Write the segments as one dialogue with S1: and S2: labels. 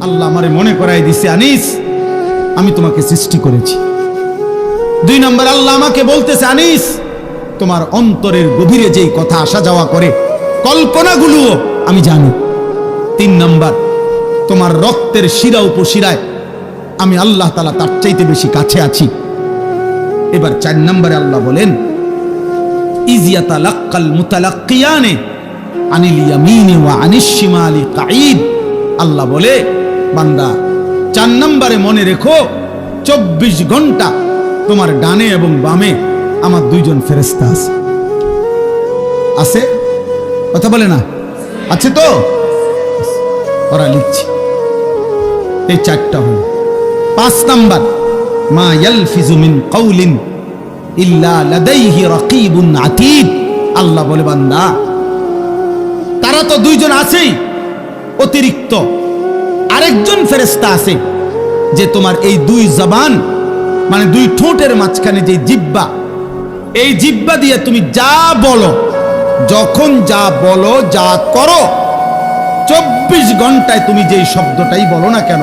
S1: আল্লাহ আমারে মনে করাই দিছে, আনিস আমি তোমাকে সৃষ্টি করেছি। 2 নম্বর আল্লাহ আমাকে বলতেছে, আনিস তোমার অন্তরের গভীরে যেই কথা আসা যাওয়া করে কল্পনাগুলোও আমি জানি। 3 নম্বর তোমার রক্তের শিরা উপশিরায় আমি আল্লাহ তাআলা তার চাইতে বেশি কাছে আছি। এবার 4 নম্বরে আল্লাহ বলেন, ইয ইয়াতালাক্কাল মুতালাক্কিয়ানে আনিল ইয়ামিনি ওয়া আনিশ শিমালি কাঈদ। আল্লাহ বলে, বান্দা 4 নম্বরে মনে রেখো 24 ঘন্টা তোমার ডানে এবং বামে আমার 2 জন ফেরেশতা আছে। আছে? কথা বলে না? আছে তো? ওরা লিখছে। এই 4টা হলো। 5 নাম্বার, মা ইয়ালফিজু মিন কাউলিন ইল্লা লাদাইহি রাকিবুন আতীদ। আল্লাহ বলে, বান্দা তারা তো 2 জন আছেই, অতিরিক্ত আরেকজন ফেরেশতা আছে যে তোমার এই 2 জবান মানে 2 ঠোঁটের মাঝখানে যে জিহ্বা, এই জিহ্বা দিয়ে তুমি যা বলো, যখন যা বলো, যা করো, 24 ঘন্টায় তুমি যেই শব্দটাই বলো না কেন,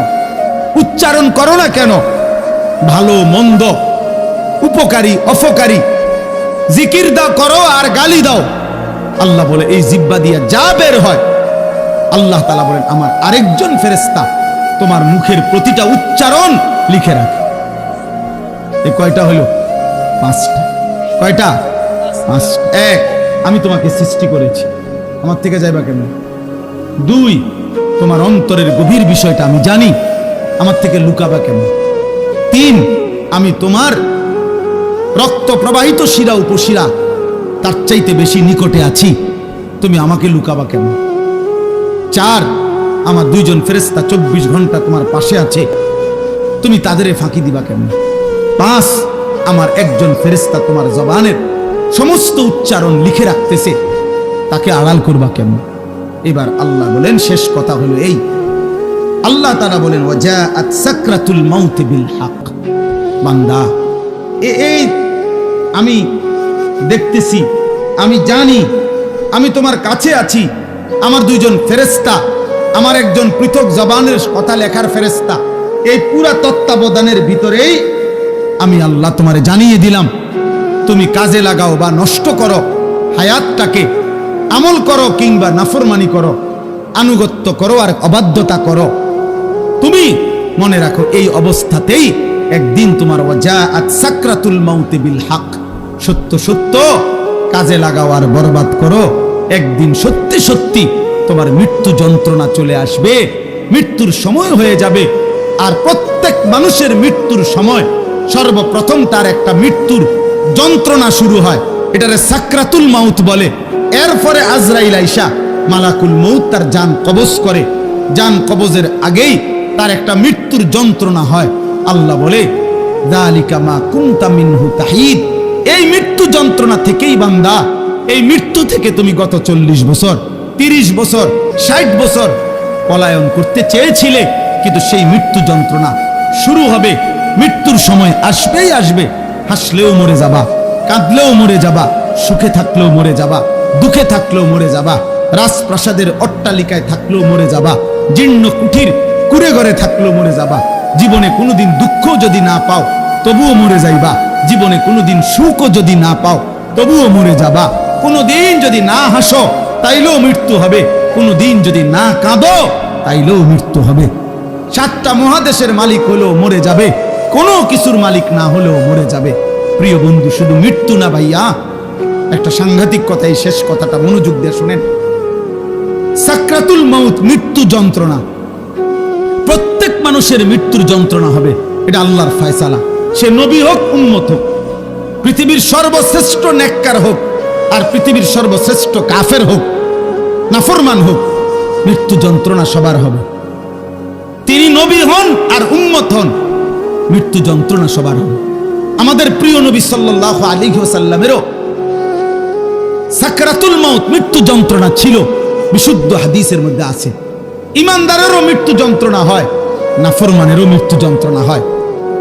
S1: উচ্চারণ করো না কেন, ভালো মন্দ, উপকারী অপকারী, জিকির দাও করো আর গালি দাও, আল্লাহ বলে এই জিহ্বা দিয়ে যা বের হয়, আল্লাহ তাআলা বলেন আমার আরেকজন ফেরেশতা তোমার মুখের প্রতিটা উচ্চারণ লিখে রাখে। এই কয়টা হলো? 5টা। কয়টা? 5। 1, আমি তোমাকে সৃষ্টি করেছি, আমার থেকে যাইবা কেন? 2, তোমার অন্তরের গভীর বিষয়টা আমি জানি, আমার থেকে লুকাবা কেন? 3, আমি তোমার রক্ত প্রবাহিত শিরা উপশিরা তার চাইতে বেশি নিকটে আছি, তুমি আমাকে লুকাবা কেন? 4, আমার 2 জন ফেরেশতা 24 ঘন্টা তোমার পাশে আছে, তুমি তাদের ফাঁকি দিবা কেন? 5, আমার একজন ফেরেশতা তোমার জবানের সমস্ত উচ্চারণ লিখে রাখতেছে, তাকে আড়াল করবা কেন? এবার আল্লাহ বলেন, শেষ কথা হলো এই, আল্লাহ তাআলা বলেন, ওয়াজাআত সাকরাতুল মাউত বিল হক। বান্দা এই আমি দেখতেছি, আমি জানি, আমি তোমার কাছে আছি, আমার 2 জন ফেরেশতা, আমার একজন পৃথক জবানের কথা লেখার ফেরেশতা, এই পুরা তত্ত্বাবধানের ভিতরেই আমি আল্লাহ তোমারে জানিয়ে দিলাম, তুমি কাজে লাগাও বা নষ্ট করো হায়াতটাকে, আমল করো কিংবা নাফরমানি করো, আনুগত্য করো আর অবাধ্যতা করো, তুমি মনে রাখো এই অবস্থাতেই একদিন তোমার ওয়াজাআত সাকরাতুল মাউত বিল হক, সত্য সত্য কাজে লাগাও আর বরবাদ করো, একদিন সত্যি সত্যি তোমার মৃত্যু যন্ত্রণা চলে আসবে, মৃত্যুর সময় হয়ে যাবে। আর প্রত্যেক মানুষের মৃত্যুর সময় সর্বপ্রথম তার একটা মৃত্যুর যন্ত্রণা শুরু হয়, এটারে সাকরাতুল মাউত বলে। এরপরে আজরাইল আইসা মালাকুল মউত তার জান কবজ করে, জান কবজের আগেই তার একটা মৃত্যুর যন্ত্রণা হয়। আল্লাহ বলে, যালিকা মা কুনতা মিনহু তাহিদ। এই মৃত্যু যন্ত্রণা থেকেই বান্দা, এই মৃত্যু থেকে তুমি গত 40 বছর, 30 বছর, 60 বছর পলায়ন করতে চেয়েছিলে, কিন্তু সেই মৃত্যু যন্ত্রণা শুরু হবে। মৃত্যুর সময় আসবেই আসবে, হাসলেও মরে যাবা, কাঁদলেও মরে যাবা, সুখে থাকলেও মরে যাবা, দুঃখে থাকলেও মরে যাবা, রাজপ্রাসাদের অট্টালিকায় থাকলেও মরে যাবা, জীর্ণ কুঠির কুড়ে ঘরে থাকলেও মরে যাবা। জীবনে কোনোদিন দুঃখ যদি না পাও তবুও মরে যাইবা, জীবনে কোনোদিন সুখও যদি না পাও তবুও মরে যাবা, কোনোদিন যদি না হাসো তাইলেও মৃত্যু হবে, কোনোদিন যদি না কাঁদো তাইলেও মৃত্যু হবে। 7টা মহাদেশের মালিক হলেও মরে যাবে, কোনো কিছুর মালিক না হলেও মরে যাবে। প্রিয় বন্ধু, শুধু মৃত্যু না ভাইয়া, একটা সাংঘাতিক কথা, এই শেষ কথাটা মনোযোগ দিয়ে শুনেন। সাকরাতুল মাউত মৃত্যু যন্ত্রণা, প্রত্যেক মানুষের মৃত্যুর যন্ত্রণা হবে, এটা আল্লাহর ফয়সালা। সে নবী হোক, উম্মত হোক, পৃথিবীর সর্বশ্রেষ্ঠ নেককার হোক আর পৃথিবীর সর্বশ্রেষ্ঠ কাফের হোক, নাফরমান হোক, মৃত্যু যন্ত্রণা সবার হবে। তিনি নবী হন আর উম্মত হন, মৃত্যু যন্ত্রণা সবার হবে। আমাদের প্রিয় নবী সাল্লাল্লাহু আলাইহি ওয়াসাল্লামেরও সাকরাতুল মাউত মৃত্যু যন্ত্রণা ছিল, বিশুদ্ধ হাদিসের মধ্যে আছে। ইমানদারেরও মৃত্যু যন্ত্রণা হয়, নাফরমানেরও মৃত্যু যন্ত্রণা হয়।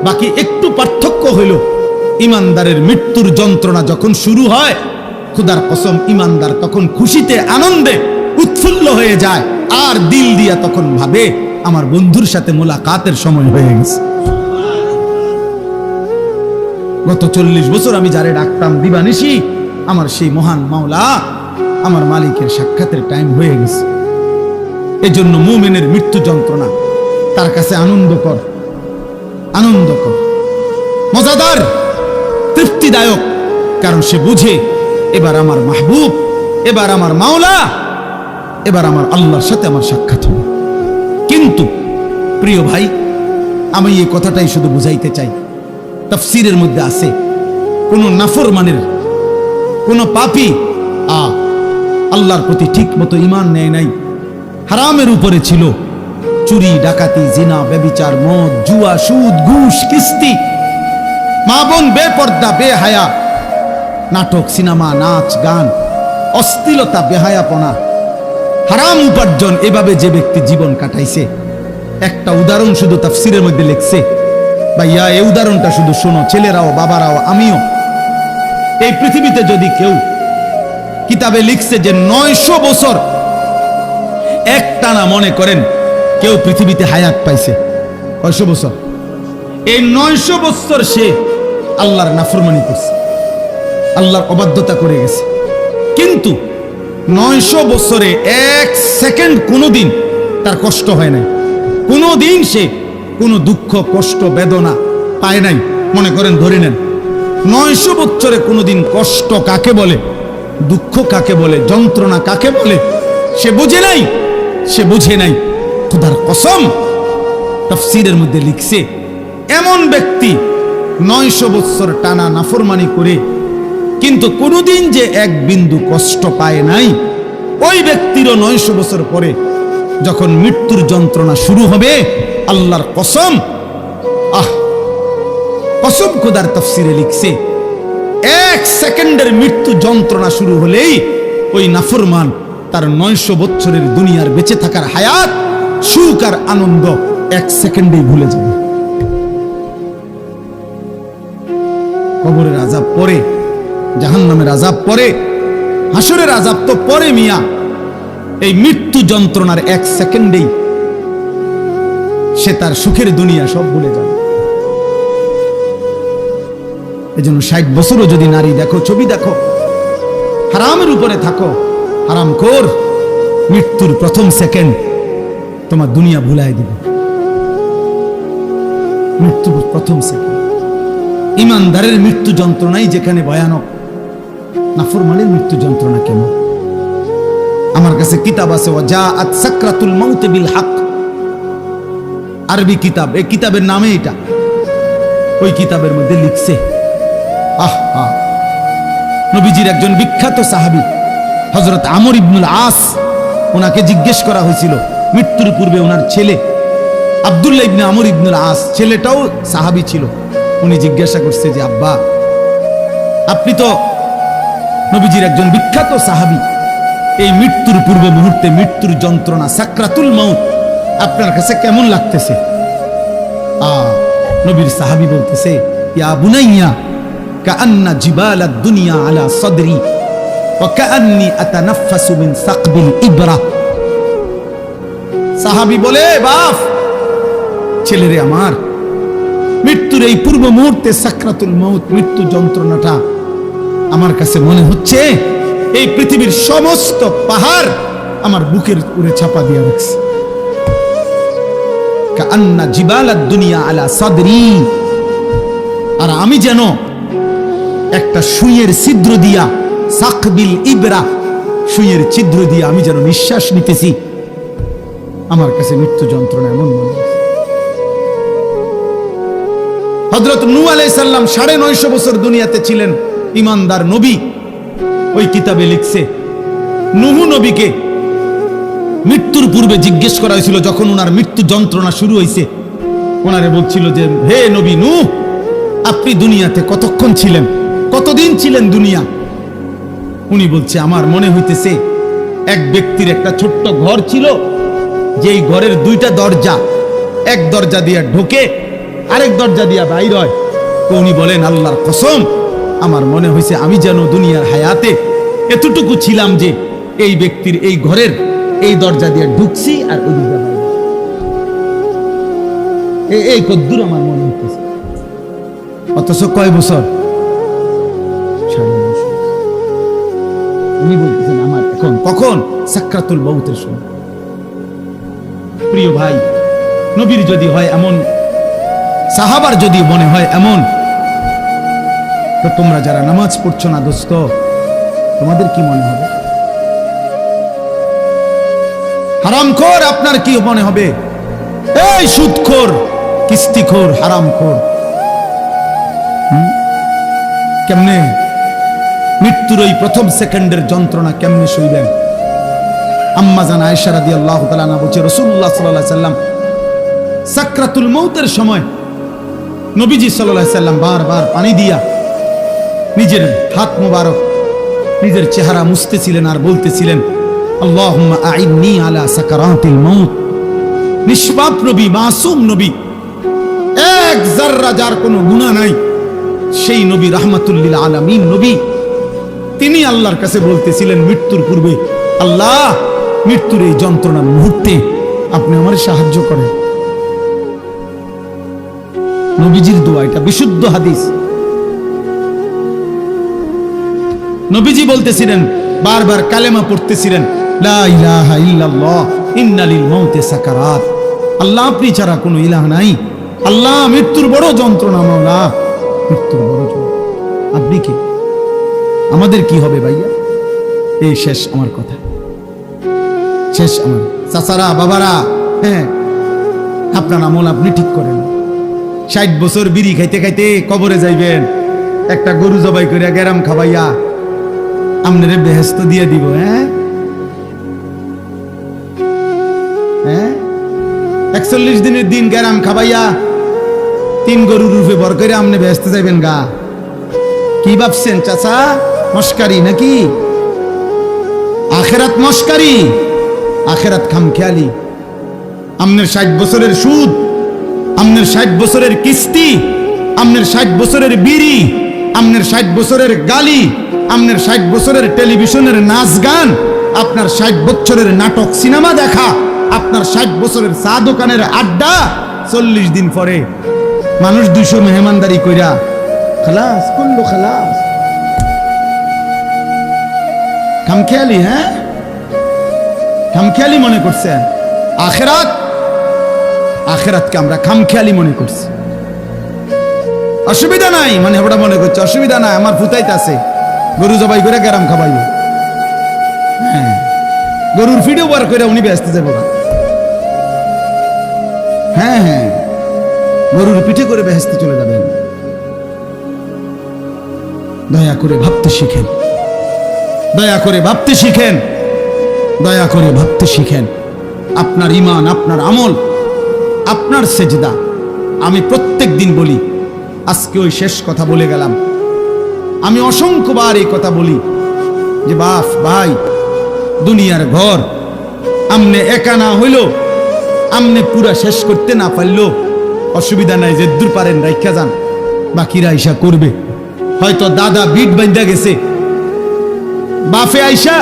S1: বাকি একটু পার্থক্য হইল, ইমানদারের মৃত্যুর যন্ত্রণা যখন শুরু হয়, খুদার কসম ইমানদার তখন খুশিতে আনন্দে উৎফুল্ল হয়ে যায়, আর দিল দিয়া তখন ভাবে আমার বন্ধুর সাথে মোলাকাতের সময় হয়ে গেছে। গত 40 বছর আমি যারে ডাকতাম দিবানিশি, আমার সেই মহান মাওলা, আমার মালিকের সাক্ষাতের টাইম হয়ে গেছে। এই জন্য মুমিনের মৃত্যু যন্ত্রণা তার কাছে আনন্দকর, মজাদার, তৃপ্তিদায়ক। কারণ সে বুঝে এবার আমার মাহবুব, এবার আমার মাওলা, এবার আমার আল্লাহর সাথে আমার সাক্ষাৎ হবে। কিন্তু প্রিয় ভাই, আমি এই কথাটাই শুধু বুঝাইতে চাই, তাফসীরের মধ্যে আছে কোন নাফরমানের, কোন পাপী আল্লাহর প্রতি ঠিক মতো ঈমান নেয় নাই, হারামের উপরে ছিল, চুরি, ডাকাতি, জিনা, ব্যভিচার, মদ, জুয়া, সুদ, ঘুষ, কিস্তি, মা বোন বেপর্দা, বেহায়া, নাটক, সিনেমা, নাচ, গান, অশ্লীলতা, বেহায়াপনা, হারাম উপার্জন, এভাবে যে ব্যক্তি জীবন কাটাইছে, একটা উদাহরণ শুধু তাফসীরের মধ্যে লিখছে। ভাইয়া, এই উদাহরণটা শুধু শোনো, ছেলেরাও, বাবারাও, আমিও। এই পৃথিবীতে যদি কেউ, কিতাবে লিখছে যে 900 বছর একটানা, মনে করেন কেউ পৃথিবীতে হায়াত পাইছে 900 বছর, এই 900 বছর সে আল্লাহর নাফরমানি করছে, আল্লাহর অবাধ্যতা করে গেছে। কিন্তু 900 বছরে 1 সেকেন্ড কোনোদিন তার কষ্ট হয় নাই, কোনোদিন সে কোনো দুঃখ, কষ্ট, বেদনা পায় নাই। মনে করেন, ধরে নেন 900 বছরে কোনোদিন কষ্ট কাকে বলে, দুঃখ কাকে বলে, যন্ত্রণা কাকে বলে সে বুঝে নাই, সে বুঝে নাই। খোদার কসম, তাফসীরের মধ্যে লিখছে, এমন ব্যক্তি 900 বছর টানা নাফরমানি করে কিন্তু কোনোদিন যে এক বিন্দু কষ্ট পায় নাই, ওই ব্যক্তিরও 900 বছর পরে যখন মৃত্যুর যন্ত্রণা শুরু হবে, আল্লাহর কসম, কসম খোদার তাফসীরে লিখছে, 1 সেকেন্ডের মৃত্যু যন্ত্রণা শুরু হলেই ওই নাফরমান তার 900 বছরের দুনিয়ার বেঁচে থাকার হায়াত, সুখ আর আনন্দ 1 সেকেন্ডেই ভুলে যাবে। কবরের আযাব পরে, জাহান্নামের আযাব পরে, হাসরের আযাব তো পরে মিয়া। এই মৃত্যু যন্ত্রণার 1 সেকেন্ডেই সে তার সুখের দুনিয়া সব ভুলে যাবে। এজন্য 60 বছরও যদি নারী দেখো, ছবি দেখো, হারামের উপরে থাকো, হারামখোর, মৃত্যুর প্রথম সেকেন্ড তোমার দুনিয়া ভুলাই দিবে। মৃত্যুর প্রথম সেকেন্ড। ইমানদারের মৃত্যু যন্ত্রণাই যেখানে ভয়ানক, নাফরমানের মৃত্যু যন্ত্রণা কেমন? আমার কাছে কিতাব আছে, ওয়াজাআত সাকরাতুল মাউত বিল হক, আরবি কিতাব, এই কিতাবের নামে এটা। ওই কিতাবের মধ্যে লিখছে, নবীজির একজন বিখ্যাত সাহাবী হযরত আমর ইবনুল আস, ওনাকে জিজ্ঞেস করা হয়েছিল মৃত্যুর পূর্বে, ওনার ছেলে আব্দুল্লাহ ইবনে আমর ইবনুল আস, ছেলেটাও সাহাবী ছিল। উনি জিজ্ঞাসা করছে যে, আব্বা, আপনি তো নবীজির একজন বিখ্যাত সাহাবী, এই মৃত্যুর পূর্ব মুহূর্তে মৃত্যুর যন্ত্রণা, সাকরাতুল মাউত আপনার কাছে কেমন লাগতেছে? নবীর সাহাবী বলতেছে, ইয়া বুনাইয়া কাআন্না জিবালাদ দুনিয়া আলা সাদরি ওয়া কাআন্নি আতানাফাসু মিন সাকবিল ইবরা। সাহাবী বলে, বাপ, ছেলেরে আমার, মৃত্যুর এই পূর্ব মুহূর্তে সাকরাতুল মাউত, মৃত্যু যন্ত্রণাটা আমার কাছে মনে হচ্ছে এই পৃথিবীর সমস্ত পাহাড় আমার বুকের উপরে চাপা দিয়ে রাখছে। কাআন্না জিবালাদ দুনিয়া আলা সাদরি, আর আমি যেন একটা সুইয়ের ছিদ্র দিয়া, সাকবিল ইবরা, সুইয়ের ছিদ্র দিয়া আমি যেন নিঃশ্বাস নিতেছি। আমার কাছে মৃত্যু যন্ত্রণা এমন মনে হচ্ছে। হযরত নূহ আলাইহিস সালাম 950 বছর দুনিয়াতে ছিলেন, ইমানদার নবী। ওই কিতাবে লিখছে, নূহ নবীকে মৃত্যুর পূর্বে জিজ্ঞেস করা হয়েছিল, যখন ওনার মৃত্যু যন্ত্রণা শুরু হয়েছে, ওনারে বলছিল যে, হে নবী নূহ, আপনি দুনিয়াতে কতক্ষণ ছিলেন, কতদিন ছিলেন দুনিয়া? উনি বলছে, আমার মনে হইতেছে এক ব্যক্তির একটা ছোট্ট ঘর ছিল, যেই ঘরের 2টা দরজা, এক দরজা দিয়ে ঢোকে, আরেক দরজা দিয়া বাইর হয়। তো উনি বলেন, আল্লাহর কসম, আমার মনে হয়েছে আমি যেন দুনিয়ার হায়াতে এতটুকু ছিলাম যে এই ব্যক্তির এই ঘরের এই দরজা দিয়ে ঢুকছি আর ওই দিকে বাইরে। এই কদ্দুর আমার মনে হইতেছে। অথচ কয় বছর? 6.5 বছর। উনি বলতেছেন আমার এখন কখন? সাকরাতুল মউতের সময়। প্রিয় ভাই, নবীর যদি হয় এমন, সাহাবার যদি মনে হয় এমন, তো তোমরা যারা নামাজ পড়ছো না দোস্ত, তোমাদের কি মনে হবে? হারামখোর আপনার কি মনে হবে? এই সুদখোর, কিস্তিখোর, হারামখোর, কেমনে মৃত্যুর ওই প্রথম সেকেন্ডের যন্ত্রণা কেমনে সইবেন? আম্মা জান আয়েশা রাদিয়াল্লাহু তাআলা আনহা বলছে, রাসূলুল্লাহ সাল্লাল্লাহু আলাইহি সাল্লাম সাকরাতুল মউতের নবীজি সাল্লাল্লাহু আলাইহি সাল্লাম বারবার পানি দিয়া নিজের হাত মুবারক নিজের চেহারা মুছতেছিলেন আর বলতেছিলেন, আল্লাহুম্মা আইন্নি আলা সাকারাতিল মউত। নিষ্পাপ নবী, মাসুম নবী, এক যাররা যার কোনো গুনাহ নাই, সেই নবী রাহমাতুল লিল আলামিন নবী, তিনি আল্লাহর কাছে বলতেছিলেন মৃত্যুর পূর্বে, আল্লাহ মৃত্যুর এই যন্ত্রণার মুহূর্তে আপনি আমার সাহায্য করেন। নবীজির দোয়া, এটা বিশুদ্ধ হাদিস। নবীজি বলতেছিলেন, বারবার কালেমা পড়তেছিলেন, লা ইলাহা ইল্লাল্লাহ ইন্না লিল মাউতি সাকারাত। আল্লাহ আপনি ছাড়া কোনো ইলাহ নাই, আল্লাহ মৃত্যুর বড় যন্ত্রণা, মাওলা মৃত্যুর বড় যন্ত্রণা। আপনি কি, আমাদের কি হবে ভাইয়া? এই শেষ আমার কথা, শেষ আমার চাচারা, বাবারা, হ্যাঁ আপনার আমল আপনি ঠিক করেন। 60 বছর বিড়ি খাইতে খাইতে কবরে যাইবেন, একটা গরু জবাই করিয়া গেরাম খাবাইয়া আপনারে বেহেশত দিয়ে দিব। হ্যাঁ হ্যাঁ 41 দিনের দিন গেরাম খাবাইয়া 3 গরুর রূপে বর করে আপনি বেহেশতে যাইবেন গা? কি ভাবছেন চাচা? মস্কারি নাকি? আখেরাত মস্কারি, আখেরাত খামখেয়ালি। আপনার 60 বছরের সুদ, আপনার 60 বছরের কিস্তি, আপনার 60 বছরের বিড়ি, আপনার 60 বছরের গালি, আপনার 60 বছরের টেলিভিশনের নাচ গান, আপনার 60 বছরের নাটক সিনেমা দেখা, আপনার 60 বছরের চা দোকানের আড্ডা, 40 দিন পরে মানুষ 200 মেহমানদারি কইরা খালাস, কুল্লু খালাস। খামখেয়ালি, হ্যাঁ খামখেয়ালি মনে করছেন। আখেরাত, আখেরাতকে আমরা খামখেয়ালি মনে করছি। অসুবিধা নাই মানে ওটা মনে করছে, অসুবিধা নাই, আমার ফুতাইতে আছে, গরু জবাই করে গেরাম খাবাইব। হ্যাঁ গরুর ফিডও বার করে উনি ব্যস্ত যাবো না। হ্যাঁ হ্যাঁ গরুর পিঠে করে বেহেশতে চলে যাবেন। দয়া করে ভাবতে শিখেন, দয়া করে ভাবতে শিখেন, দয়া করে ভাবতে শিখেন। আপনার ঈমান, আপনার আমল, আপনার সেজদা। আমি প্রত্যেক দিন বলি, আজকে ওই শেষ কথা বলে গেলাম। আমি অসংখ্যবার এই কথা বলি যে বাপ ভাই, দুনিয়ার ঘর আমনে একা না হইল, আমনে পুরা শেষ করতে না পারলো অসুবিধা নাই, যে দূর পারেন রাইখা যান, বাকিরা আইসা করবে। হয়তো দাদা বিট বাঁধা গেছে, বাফে আইসা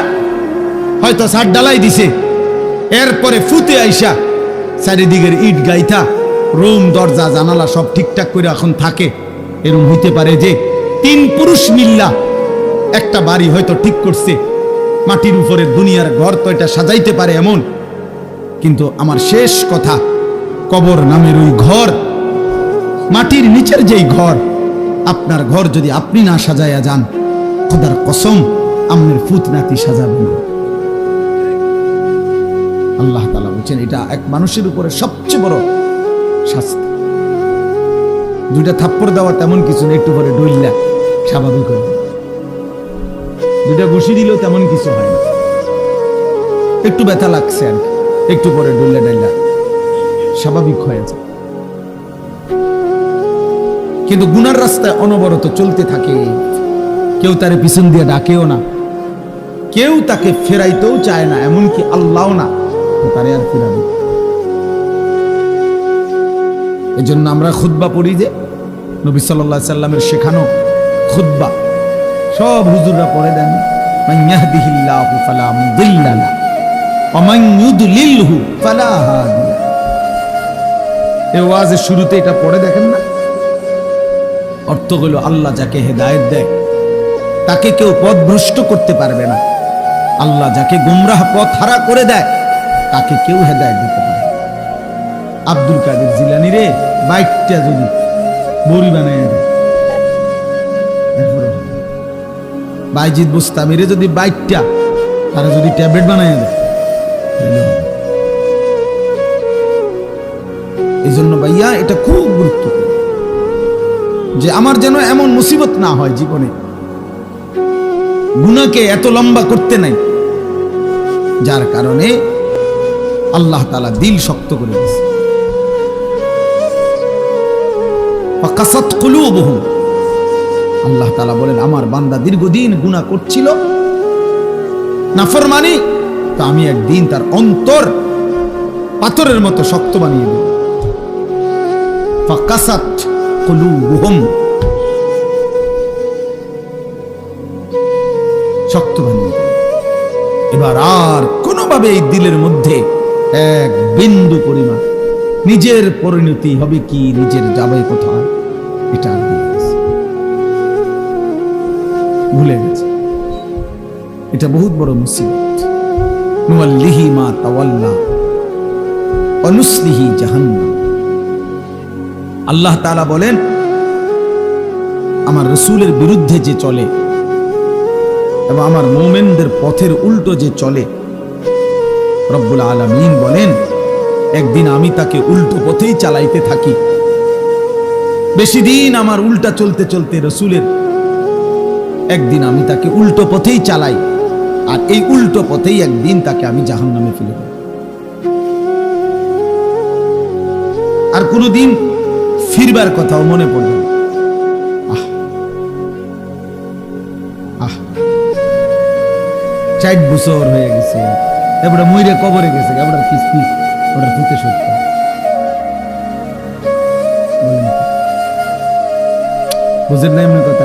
S1: হয়তো ছাদ ডালাই দিছে, এরপরে ফুতে আইসা চারিদিকের ইট গাইথা রুম দরজা জানালা সব ঠিকঠাক করে এখন থাকে। এরকম হইতে পারে যে 3 পুরুষ মিল্লা একটা বাড়ি হয়তো ঠিক করছে, মাটির উপরে দুনিয়ার ঘর তো এটা সাজাইতে পারে এমন। কিন্তু আমার শেষ কথা, কবর নামের ওই ঘর, মাটির নিচের যেই ঘর, আপনার ঘর যদি আপনি না সাজাইয়া যান, খোদার কসম আপনার ফুত নাতি সাজাবেন। আল্লাহ তাআলা বলছেন এটা এক মানুষের উপরে সবচেয়ে বড় শাস্তি। 2টা থাপ্পড় দেওয়া তেমন কিছু না, একটু পরে ডইল্লা স্বাভাবিক হয়ে যায়। 2টা ঘুষি দিলেও তেমন কিছু হয় না, একটু ব্যথা লাগছে আর একটু পরে ডইল্লা ডাইল্লা স্বাভাবিক হয়ে যায়। কিন্তু গুনার রাস্তায় অনবরত চলতে থাকে, কেউ তারে পিছন দিয়ে ডাকেও না, কেউ তাকে ফেরাইতেও চায় না, এমনকি আল্লাহও না তারে আর ফেরাবে। এজন্য আমরা খুতবা পড়ি যে নবী সাল্লাল্লাহু আলাইহি সাল্লামের শেখানো খুতবা সব হুজুররা পড়ে দেন, মান ইয়াহদিহিল্লাহু ফালা মুদিল্লা লাহু ওয়া মান ইউদ্লিলহু ফালা হাদিয়া। এই ওয়াজের শুরুতে এটা পড়ে দেখেন না? অর্থ হলো আল্লাহ যাকে হেদায়েত দেয় তাকে কেউ পথভ্রষ্ট করতে পারবে না, আল্লাহ যাকে গুমরাহ পথ হারা করে দেয় তাকে কেউ হেদায়েত দিতে পারে। আব্দুল কাদের জিলানী রে বাইকটা যদি বড়ি বানায় দেয়, বাইজিদ বুস্তামিরে যদি বাইকটা তারা যদি ট্যাবলেট বানায় দেয়, এই জন্য ভাইয়া এটা খুব গুরুত্বপূর্ণ যে আমার যেন এমন মুসিবত না হয় জীবনে, গুনাহকে এত লম্বা করতে নাই যার কারণে আল্লাহ তাআলা দিল শক্ত করে দিয়েছে। ফাকাসাত কুলুবুহুম, আল্লাহ তাআলা বলেন আমার বান্দা দীর্ঘদিন গুনাহ করছিল, নাফরমানি, তো আমি একদিন তার অন্তর পাথরের মতো শক্ত বানিয়ে দেব। ফাকাসাত কুলুবুহুম, শক্ত বানিয়ে দেব। এবার আর কোনোভাবে এই দিলের মধ্যে এক বিন্দু পরিমাণ নিজের পরিণতি হবে কি, নিজের যাবে কোথায়, এটা আর ভুলে গেছে। এটা বহুত বড় মুসিবত। নুওয়াল্লিহি মা তাওয়াল্লা ওয়া নুসলিহি জাহান্নাম। আল্লাহ তাআলা বলেন আমার রাসূলের বিরুদ্ধে যে চলে এবং আমার মুমিনদের পথের উল্টো যে চলে, রব্বুল আলামিন বলেন একদিন আমি তাকে উল্টো পথেই চালাইতে থাকি। বেশি দিন আমার উল্টা চলতে চলতে রাসূলের একদিন আমি তাকে উল্টো পথেই চালাই, আর এই উল্টো পথেই একদিন তাকে আমি জাহান্নামে ফেলে দেব। আর কোনদিন ফিরবার কথাও মনে পড়বে না। আহ আহ 60 বছর হয়ে গেছে, এবারে মইরে কবরে গেছে, এবারে কিস্তি ওটা ফুটে সত্য বুঝেন না এমনি কথা?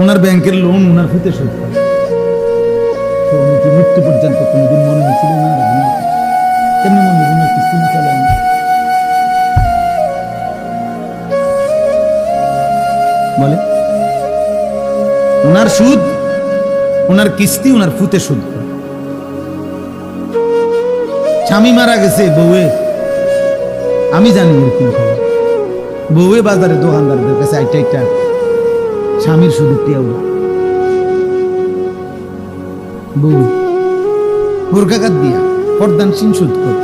S1: ওনার ব্যাংকের লোন ওনার ফুটে সত্য, মৃত্যু পর্যন্ত কোনদিন মনে হয়েছিল না কেমনি মনে হয় কিস্তি না চলে বলে ওনার সুদ, ওনার কিস্তি, ওনার ফুতে সুদ। স্বামী মারা গেছে, বউয়ে আমি জানি এরকম খবর, বউয়ে বাজারে দোকানদারদের কাছে আইটা স্বামীর সুদের টিয়াও বউ বোরকাকাত দিয়া পর্দানসীন সুদ করে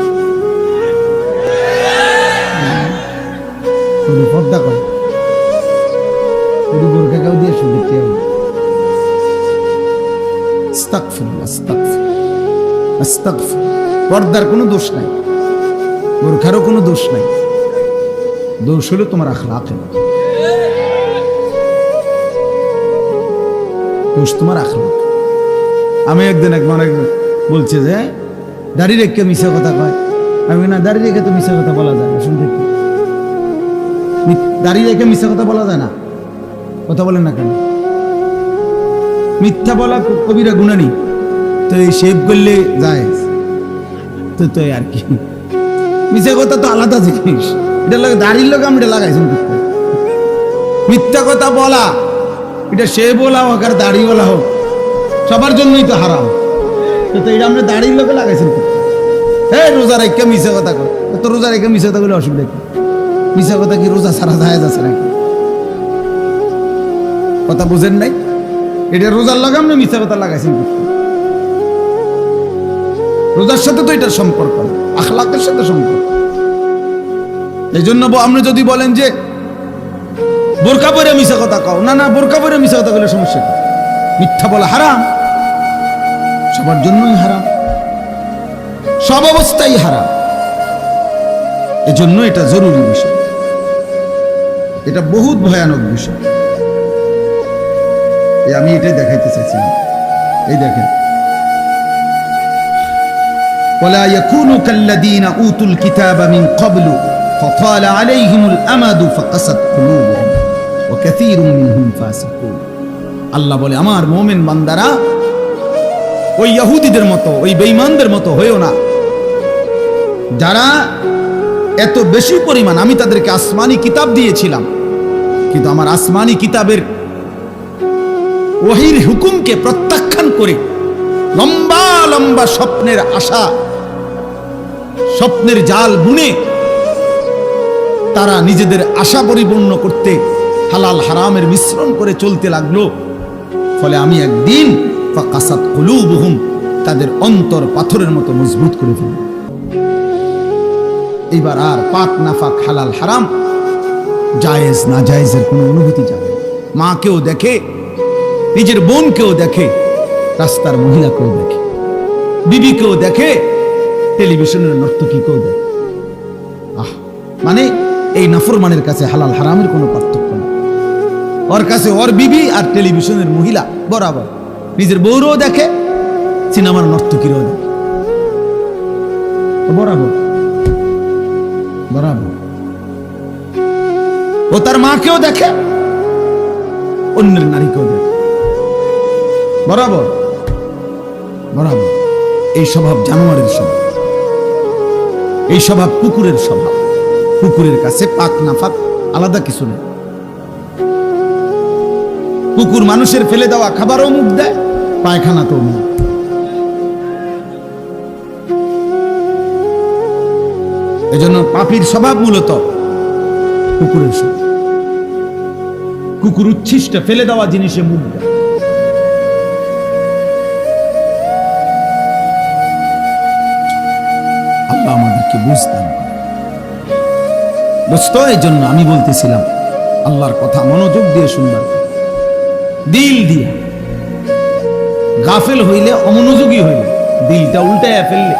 S1: পর্দা করে, বোরকাকাও দিয়ে সুদের টিয়াও। আস্তাগফিরুল্লাহ, আস্তাগফিরুল্লাহ, আস্তাগফিরুল্লাহ। পর্দার কোনো দোষ নাই, বোরখারও কোনো দোষ নাই, দোষ হলো তোমার আখলাকে, দোষ তোমার আখলাক। আমি একদিন বলছে যে দাড়ি রেখে মিশা কথা কয়, আমি না দাড়ি রেখে তো মিশা কথা বলা যায় না, শুনতে দাড়ি রেখে মিশা কথা বলা যায় না, কথা বলেন না কেন? মিথ্যা বলা কবিরা গুনাহ নেই, তো এই শেভ করলে যায় তো তো আর কি, মিথ্যা কথা তো আলাদা জিনিস, এটা দাড়ির লোক আমি এটা লাগাইছি। মিথ্যা কথা বলা এটা সে বলা হোক আর দাড়ি বলা হোক সবার জন্যই তো হারাম, তো এটা আমরা দাড়ির লোকে লাগাইছেন। হ্যাঁ রোজা রেখে মিশা কথা কর, তো রোজা রেখে মিশা কথা বলে অসুবিধা কি? মিশা কথা কি রোজা সারা যায় যাচ্ছে নাকি? কথা বুঝেন নাই? এটা রোজার লগে আমরা মিশা কথা লাগাইছেন। রোজার সাথে তো এটার সম্পর্ক, আখলাকের সাথে সম্পর্ক। এই জন্য আপনি যদি বলেন যে বোরকা পরে মিশা কথা কও, না না বোরকা পরে মিশা কথা বলে সমস্যা কি? মিথ্যা বলা হারাম, সবার জন্যই হারাম, সব অবস্থায় হারাম। এজন্য এটা জরুরি বিষয়, এটা বহুত ভয়ানক বিষয়। আমি এটাই দেখাইতে চাইছিলাম। এই দেখেন, ওয়ালা ইয়াকুনু কাল্লাযীনা উতুল কিতাবা মিন ক্বাবলু ফাতালা আলাইহিমুল আমাদু ফাকাসাত কুলুবুহুম ওয়া কাসীরুম মিনহুম ফাসিকুন। আল্লাহ বলে আমার মুমিন বান্দারা ওই ইহুদিদের মতো, ওই বেঈমানদের মতো হইও না, যারা এত বেশি পরিমাণ আমি তাদেরকে আসমানি কিতাব দিয়েছিলাম, কিন্তু আমার আসমানি কিতাবের ওহীর হুকুমকে প্রত্যাখ্যান করে লম্বা লম্বা স্বপ্নের আশা, স্বপ্নের জাল বুনে তারা নিজেদের আশা পরিপূর্ণ করতে হালাল হারামের মিশ্রণ করে চলতে লাগলো। ফলে আমি একদিন ফাকাসাত কুলুবুহুম, তাদের অন্তর পাথরের মতো মজবুত করে ফেলল। এইবার আর পাক নাফাক হালাল হারাম জায়েজ না জায়েজের কোনো অনুভূতি যাবে। মাকেও দেখে, নিজের বোনকেও দেখে, রাস্তার মহিলাকেও দেখে, বিবিকেও দেখে, টেলিভিশনের নর্তকীকেও দেখে। মানে এই নাফরমানের কাছে হালাল হারামের কোনো পার্থক্য নেই। ওর কাছে ওর বিবি আর টেলিভিশনের মহিলা বরাবর। নিজের বউরও দেখে, সিনেমার নর্তকীরও দেখে, বরাবর বরাবর। ও তার মাকেও দেখে, অন্যের নারীকেও দেখে, বরাবর বরাবর। এই স্বভাব জানোয়ারের স্বভাব, এই স্বভাব কুকুরের স্বভাব। কুকুরের কাছে পাক নাফাক আলাদা কিছু নেই। কুকুর মানুষের ফেলে দেওয়া খাবারও মুখ দেয়, পায়খানাতেও মুখ। এজন্য পাপীর স্বভাব মূলত কুকুরের স্বভাব। কুকুর উচ্ছিষ্ট ফেলে দেওয়া জিনিসে মুখ দেয়। আল্লাহ আমাদেরকে বুঝতাম দোস্ত। এই জন্য আমি বলতেছিলাম আল্লাহর কথা মনোযোগ দিয়ে শুনবার, দিল দিয়ে। গাফেল হইলে, অমনোযোগী হইলে, দিলটা উল্টাইয়া ফেললে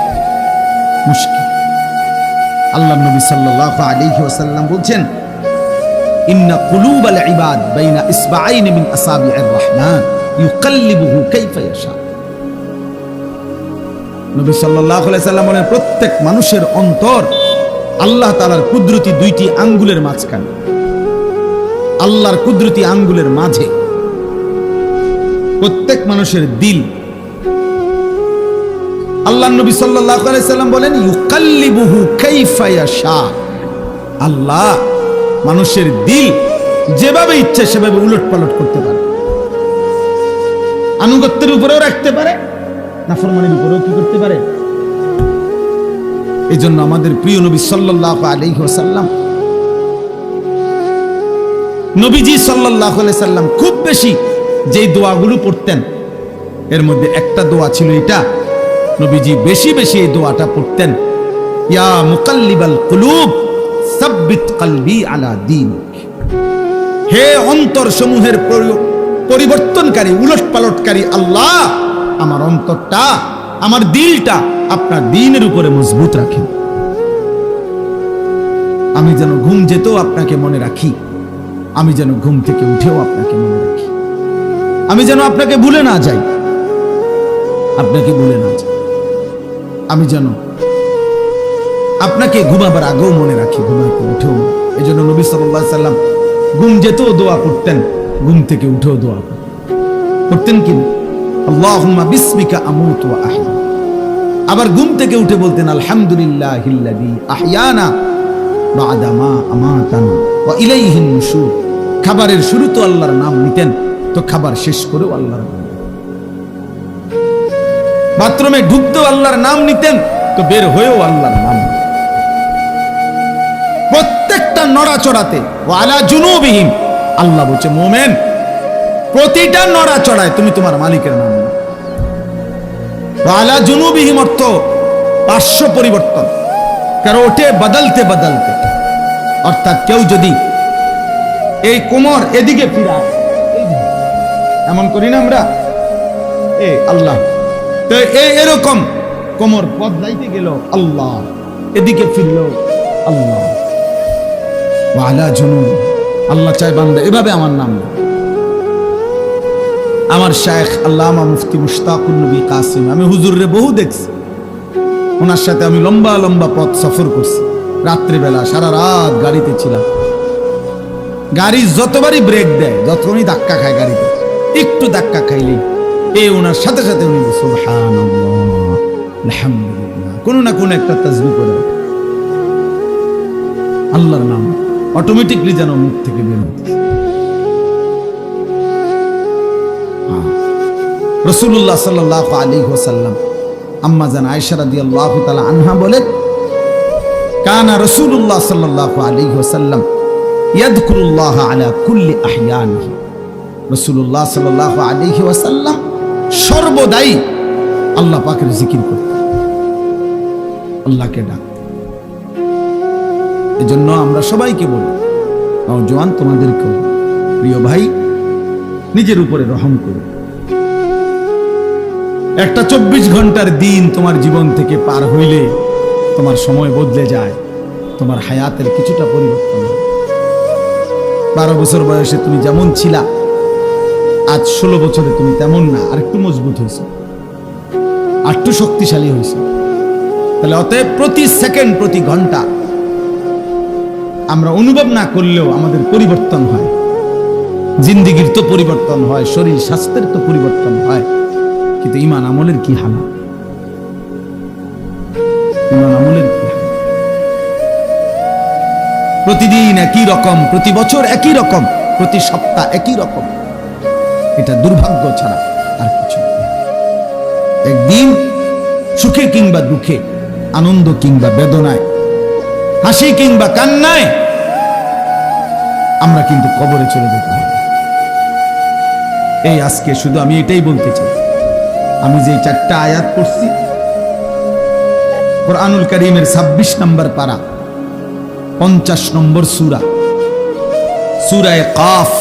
S1: মুশকিল। আল্লাহ নবী সাল্লাল্লাহু আলাইহি ওয়াসাল্লাম বলছেন, ইন্না কুলুবাল ইবাদ বাইনা ইসবাআইন মিন আসাবি'ir রহমান ইউকাল্লিবুহু কাইফা ইয়াশা। নবী সাল্লাল্লাহু আলাইহি ওয়াসাল্লাম বলেন, প্রত্যেক মানুষের অন্তর আল্লাহ তাআলার কুদরতি দুইটি আঙ্গুলের মাঝখানে, আল্লাহর কুদরতি আঙ্গুলের মাঝে। প্রত্যেক মানুষের দিল, আল্লাহ নবী সাল্লাল্লাহু আলাইহি ওয়াসাল্লাম বলেন, ইউকাল্লিবুহু কাইফা ইয়াশা। আল্লাহ মানুষের দিল যেভাবে ইচ্ছে সেভাবে উলটপালট করতে পারে। আনুগত্যের উপরেও রাখতে পারে, নাফরমানির উপরেও কি করতে পারে। এই জন্য আমাদের প্রিয় নবী সাল্লাল্লাহু আলাইহি ওয়াসাল্লাম, নবীজি সাল্লাল্লাহু আলাইহি ওয়াসাল্লাম খুব বেশি যেই দোয়াগুলো পড়তেন, এর মধ্যে একটা দোয়া ছিল এটা। নবীজি বেশি বেশি এই দোয়াটা পড়তেন, ইয়া মুকাল্লিবাল কুলুব সাব্বিত কলবি আলা দীনিক। হে অন্তর সমূহের পরিবর্তনকারী, উলটপালটকারী আল্লাহ, আমার অন্তরটা, আমার দিলটা আপনার দ্বীনের উপরে মজবুত রাখেন। আমি যেন ঘুম যেতেও আপনাকে মনে রাখি, আমি যেন ঘুম থেকে উঠেও আপনাকে মনে রাখি, আমি যেন আপনাকে ভুলে না যাই, আপনাকে ভুলে না যাই। আমি যেন আপনাকে ঘুমাবার আগেও মনে রাখি, ঘুমাতে উঠেও। এই জন্য নবী সাল্লাল্লাহু আলাইহি ওয়াসাল্লাম ঘুম যেতেও দোয়া করতেন, ঘুম থেকে উঠেও দোয়া করতেন। কি আল্লাহুম্মা বিসমিকা আমুতু ওয়া আহয়া। আবার ঘুম থেকে উঠে বলতেন, আলহামদুলিল্লাহিল্লাযী আহয়ানা বা'দা মা আমাতানা ওয়া ইলাইহিন নুশুর। খাবারের শুরুতে আল্লাহর নাম নিতেন, তো খাবার শেষ করেও আল্লাহর নাম। বাথরুমে ঢুকতেও আল্লাহর নাম নিতেন, তো বের হয়েও আল্লাহর নাম। প্রত্যেকটা নড়াচড়াতে ওয়া আলা জুনুবিহিম, আল্লাহ বলছে মুমিন প্রতিটা নড়াচড়ায় তুমি তোমার মালিকের নাম নাও। ওয়া আলা জুনুবিহিম অর্থ পার্শ্ব পরিবর্তন, কারো ওঠে বদলতে বদলতে। অর্থাৎ কেউ যদি এই কোমর এদিকে ফিরায়, এমন করি না আমরা, আল্লাহ, তো এরকম কোমর বদলাইতে গেল আল্লাহ, এদিকে ফিরল আল্লাহ। ওয়া আলা জুনুব, আল্লাহ চায় বান্দা এভাবে আমার নাম নাও। আমার শায়েখ আল্লামা মুফতি মুশতাকুর নবী কাসিম, আমি হুজুরে বহু দেখছি, ওনার সাথে আমি লম্বা লম্বা পথ সফর করছি। রাত্রিবেলা সারা রাত গাড়িতে ছিলাম। গাড়ি যতবারই ব্রেক দেয়, যতক্ষণই ধাক্কা খায় গাড়িতে, একটু ধাক্কা খাইলেই ওনার সাথে সাথে উনি সুবহানাল্লাহ আলহামদুলিল্লাহ কোনো না কোনো একটা তাসবিহ করে। আল্লাহর নাম অটোমেটিকলি যেন মুখ থেকে বের হচ্ছে। রাসূলুল্লাহ সাল্লাল্লাহু আলাইহি ওয়াসাল্লাম আম্মা জান আয়েশা রাদিয়াল্লাহু তাআলা আনহা বলেন, কানা রাসূলুল্লাহ সাল্লাল্লাহু আলাইহি ওয়াসাল্লাম ইয়াযকুরুল্লাহ আলা কুল্লি আহয়ানিহি। রাসূলুল্লাহ সাল্লাল্লাহু আলাইহি ওয়াসাল্লাম সর্বদাই আল্লাহ পাকের জিকির করতেন, আল্লাহকে ডাকতেন। এজন্য আমরা সবাইকে বলি, নওজোয়ান তোমাদেরকেও, প্রিয় ভাই, নিজের উপরে রহম করো। একটা 24 ঘন্টার দিন তোমার জীবন থেকে পার হইলে তোমার সময় বদলে যায়, তোমার হায়াতের কিছুটা পরিবর্তন হয়। 12 বছর বয়সে তুমি যেমন ছিলা, আজ 16 বছরে তুমি তেমন না, আর একটু মজবুত হয়েছে, আর একটু শক্তিশালী হয়েছে। তাহলে অতএব প্রতি সেকেন্ড, প্রতি ঘন্টা আমরা অনুভব না করলেও আমাদের পরিবর্তন হয়। জিন্দিগির তো পরিবর্তন হয়, শরীর স্বাস্থ্যের তো পরিবর্তন হয়, কিন্তু ঈমান আমলের কি হাল? ঈমান আমলের কি হাল? প্রতিদিন একই রকম, প্রতি বছর একই রকম, প্রতি সপ্তাহ একই রকম। এটা দুর্ভাগ্য ছাড়া আর কিছু না। একদিন সুখে কিংবা দুঃখে, আনন্দ কিংবা বেদনায়, হাসি কিংবা কান্নায় আমরা কিন্তু কবরে চলে যেতে হবে। এই আজকে শুধু আমি এটাই বলতে চাই, আমি যে 4টা আয়াত পড়ছি, কোরআনুল কারীমের 26 নম্বর পারা, 50 নম্বর সূরা, সূরা কাফ।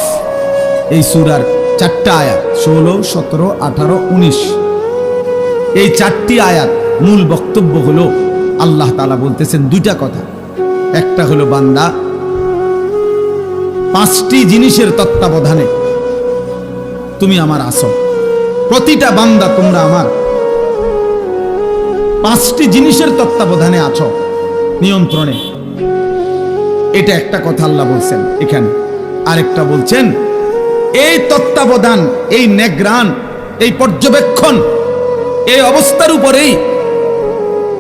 S1: এই সূরার 4টা আয়াত 16, 17, 18, 19। এই 4টি আয়াত মূল বক্তব্য হলো আল্লাহ তাআলা বলতেছেন 2টা কথা। একটা হলো বান্দা 5টি জিনিসের তত্ত্বাবধানে তুমি আমার আসো, প্রতিটা বান্দা তোমরা আমার 5টি জিনিসের তত্ত্বাবধানে আছো, নিয়ন্ত্রণে। এটা একটা কথা আল্লাহ বলছেন এখানে। আরেকটা বলছেন, এই তত্ত্বাবধান, এই নেগরান, এই পর্যবেক্ষণ, এই অবস্থার উপরেই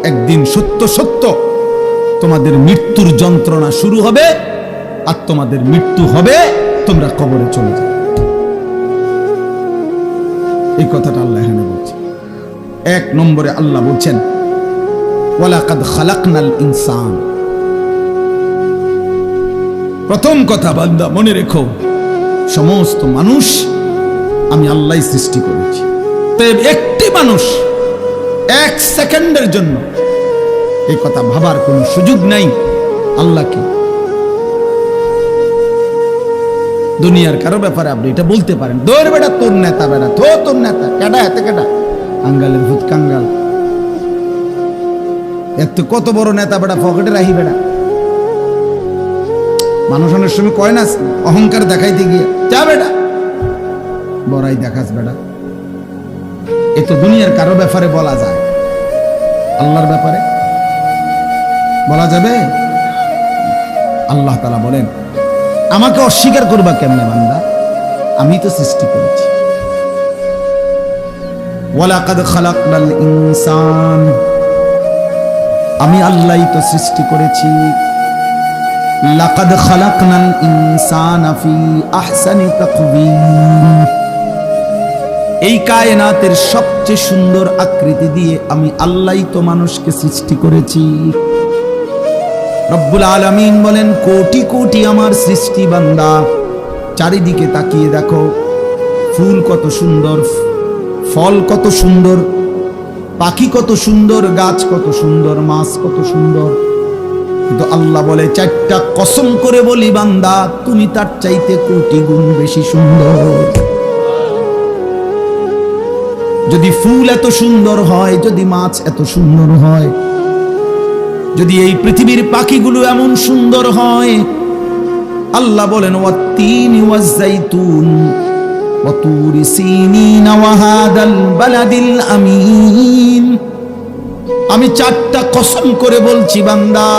S1: একদিন সত্য সত্য তোমাদের মৃত্যুর যন্ত্রণা শুরু হবে, আর তোমাদের মৃত্যু হবে, তোমরা কবরে চলে যাবে। এই কথাটা আল্লাহ এখানে বলছে। 1 নম্বরে আল্লাহ বলছেন, ওয়ালাকাদ খালাকনাল ইনসান। প্রথম কথা বান্দা মনে রেখো, সমস্ত মানুষ আমি আল্লাহই সৃষ্টি করেছি। তবে একটি মানুষ 1 সেকেন্ডের জন্য এই কথা ভাবার কোনো সুযোগ নাই আল্লাহকে। দুনিয়ার কারো ব্যাপারে আপনি এটা বলতে পারেন, দৌড় বেটা তোর নেতা, বেটা তোর নেতা, কেডা এতে কেডা, আঙ্গালের ভূত কাঙ্গাল, এত কত বড় নেতা বেটা, পকেটে রাখি বেটা। মানুষ অনেক সময় কয় না, অহংকার দেখাইতে গিয়ে, যা বেটা বড়াই দেখাস বেটা। এ তো দুনিয়ার কারো ব্যাপারে বলা যায়, আল্লাহর ব্যাপারে বলা যাবে? আল্লাহ তাআলা বলেন, আমাকে অস্বীকার করবা কেমনে বান্দা? আমি তো সৃষ্টি করেছি। ওয়ালাকাদ খালাকনাল ইনসান, আমি আল্লাহই তো সৃষ্টি করেছি। লাকাদ খালাকনাল ইনসানা ফি আহসানি তাকওয়িম, এই কায়নাতের সবচেয়ে সুন্দর আকৃতি দিয়ে আমি আল্লাহই তো মানুষকে সৃষ্টি করেছি। রব্বুল আলামিন বলেন, কোটি কোটি আমার সৃষ্টি বান্দা, চারিদিকে তাকিয়ে দেখো, ফুল কত সুন্দর, ফল কত সুন্দর, পাখি কত সুন্দর, গাছ কত সুন্দর, মাছ কত সুন্দর। কিন্তু আল্লাহ বলে, 4টা কসম করে বলি বান্দা, তুমি তার চাইতে কোটি গুণ বেশি সুন্দর। যদি ফুল এত সুন্দর হয়, যদি মাছ এত সুন্দর হয়, যদি এই পৃথিবীর পাখিগুলো এমন সুন্দর হয়, আল্লাহ বলেন, ওয়াত্তিনি ওয়াজ্জাইতুন ওয়া তুরি সিনিন ওয়া হাদাল বালাদিল আমিন। আমি 4টা কসম করে বলছি বান্দা,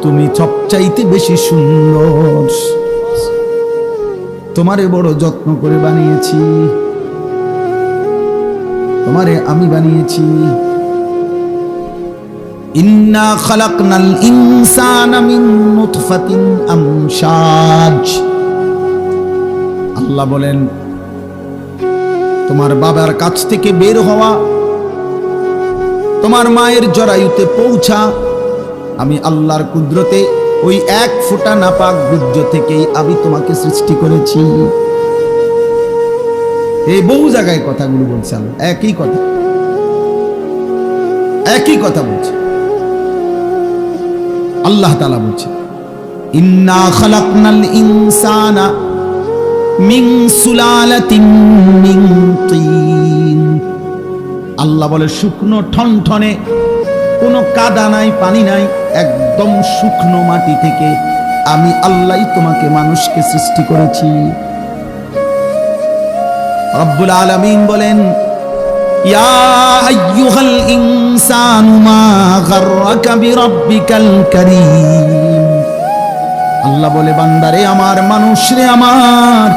S1: তুমি সবচাইতে বেশি সুন্দর। তোমারে বড় যত্ন করে বানিয়েছি, তোমারে আমি বানিয়েছি। ইন্না খালাকনাল ইনসানা মিন নুতফাতিন আমশাজ। আল্লাহ বলেন, তোমার বাবার কাছ থেকে বের হওয়া, তোমার মায়ের জরায়ুতে পৌঁছা, আমি আল্লাহর কুদরতে ওই এক ফোঁটা নাপাক বীর্য থেকেই আমি তোমাকে সৃষ্টি করেছি। এই বহু জায়গায় কথাগুলো বলছে আল্লাহ, একই কথা, একই কথা বলছে আল্লাহ তাআলা বলছে, ইন্না খালাকনাল ইনসানা মিন সুলালাতিন মিন তিন। আল্লাহ বলে, শুকনো ঠনঠনে, কোনো কাদা নাই, পানি নাই, একদম শুকনো মাটি থেকে আমি আল্লাহই তোমাকে মানুষকে সৃষ্টি করেছি। রব্বুল আলামিন বলেন, ইয়া আইয়ুহাল ইনসানু মা গাররাকা বিরাব্বিকাল কারীম। আল্লাহ বলে, বান্দারে আমার, মানুষরে আমার,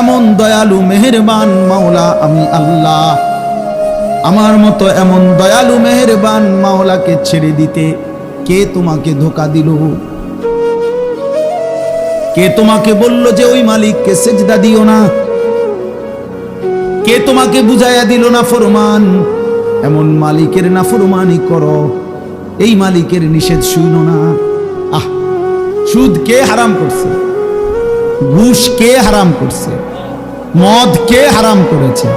S1: এমন দয়ালু মেহেরবান মাওলা আমি আল্লাহ। আমার মতো এমন দয়ালু মেহেরবান মাওলাকে ছেড়ে দিতে কে তোমাকে ধোঁকা দিল? কে তোমাকে বলল যে ওই মালিককে সেজদা দিও না? কে তোমাকে বুঝাইয়া দিল না ফরমান? এমন মালিকের না ফরমানি করো, এই মালিকের নিষেধ শুনো না। আহ, সুদ কে হারাম করছে? ঘুষ কে হারাম করছে? মদ কে হারাম করেছে?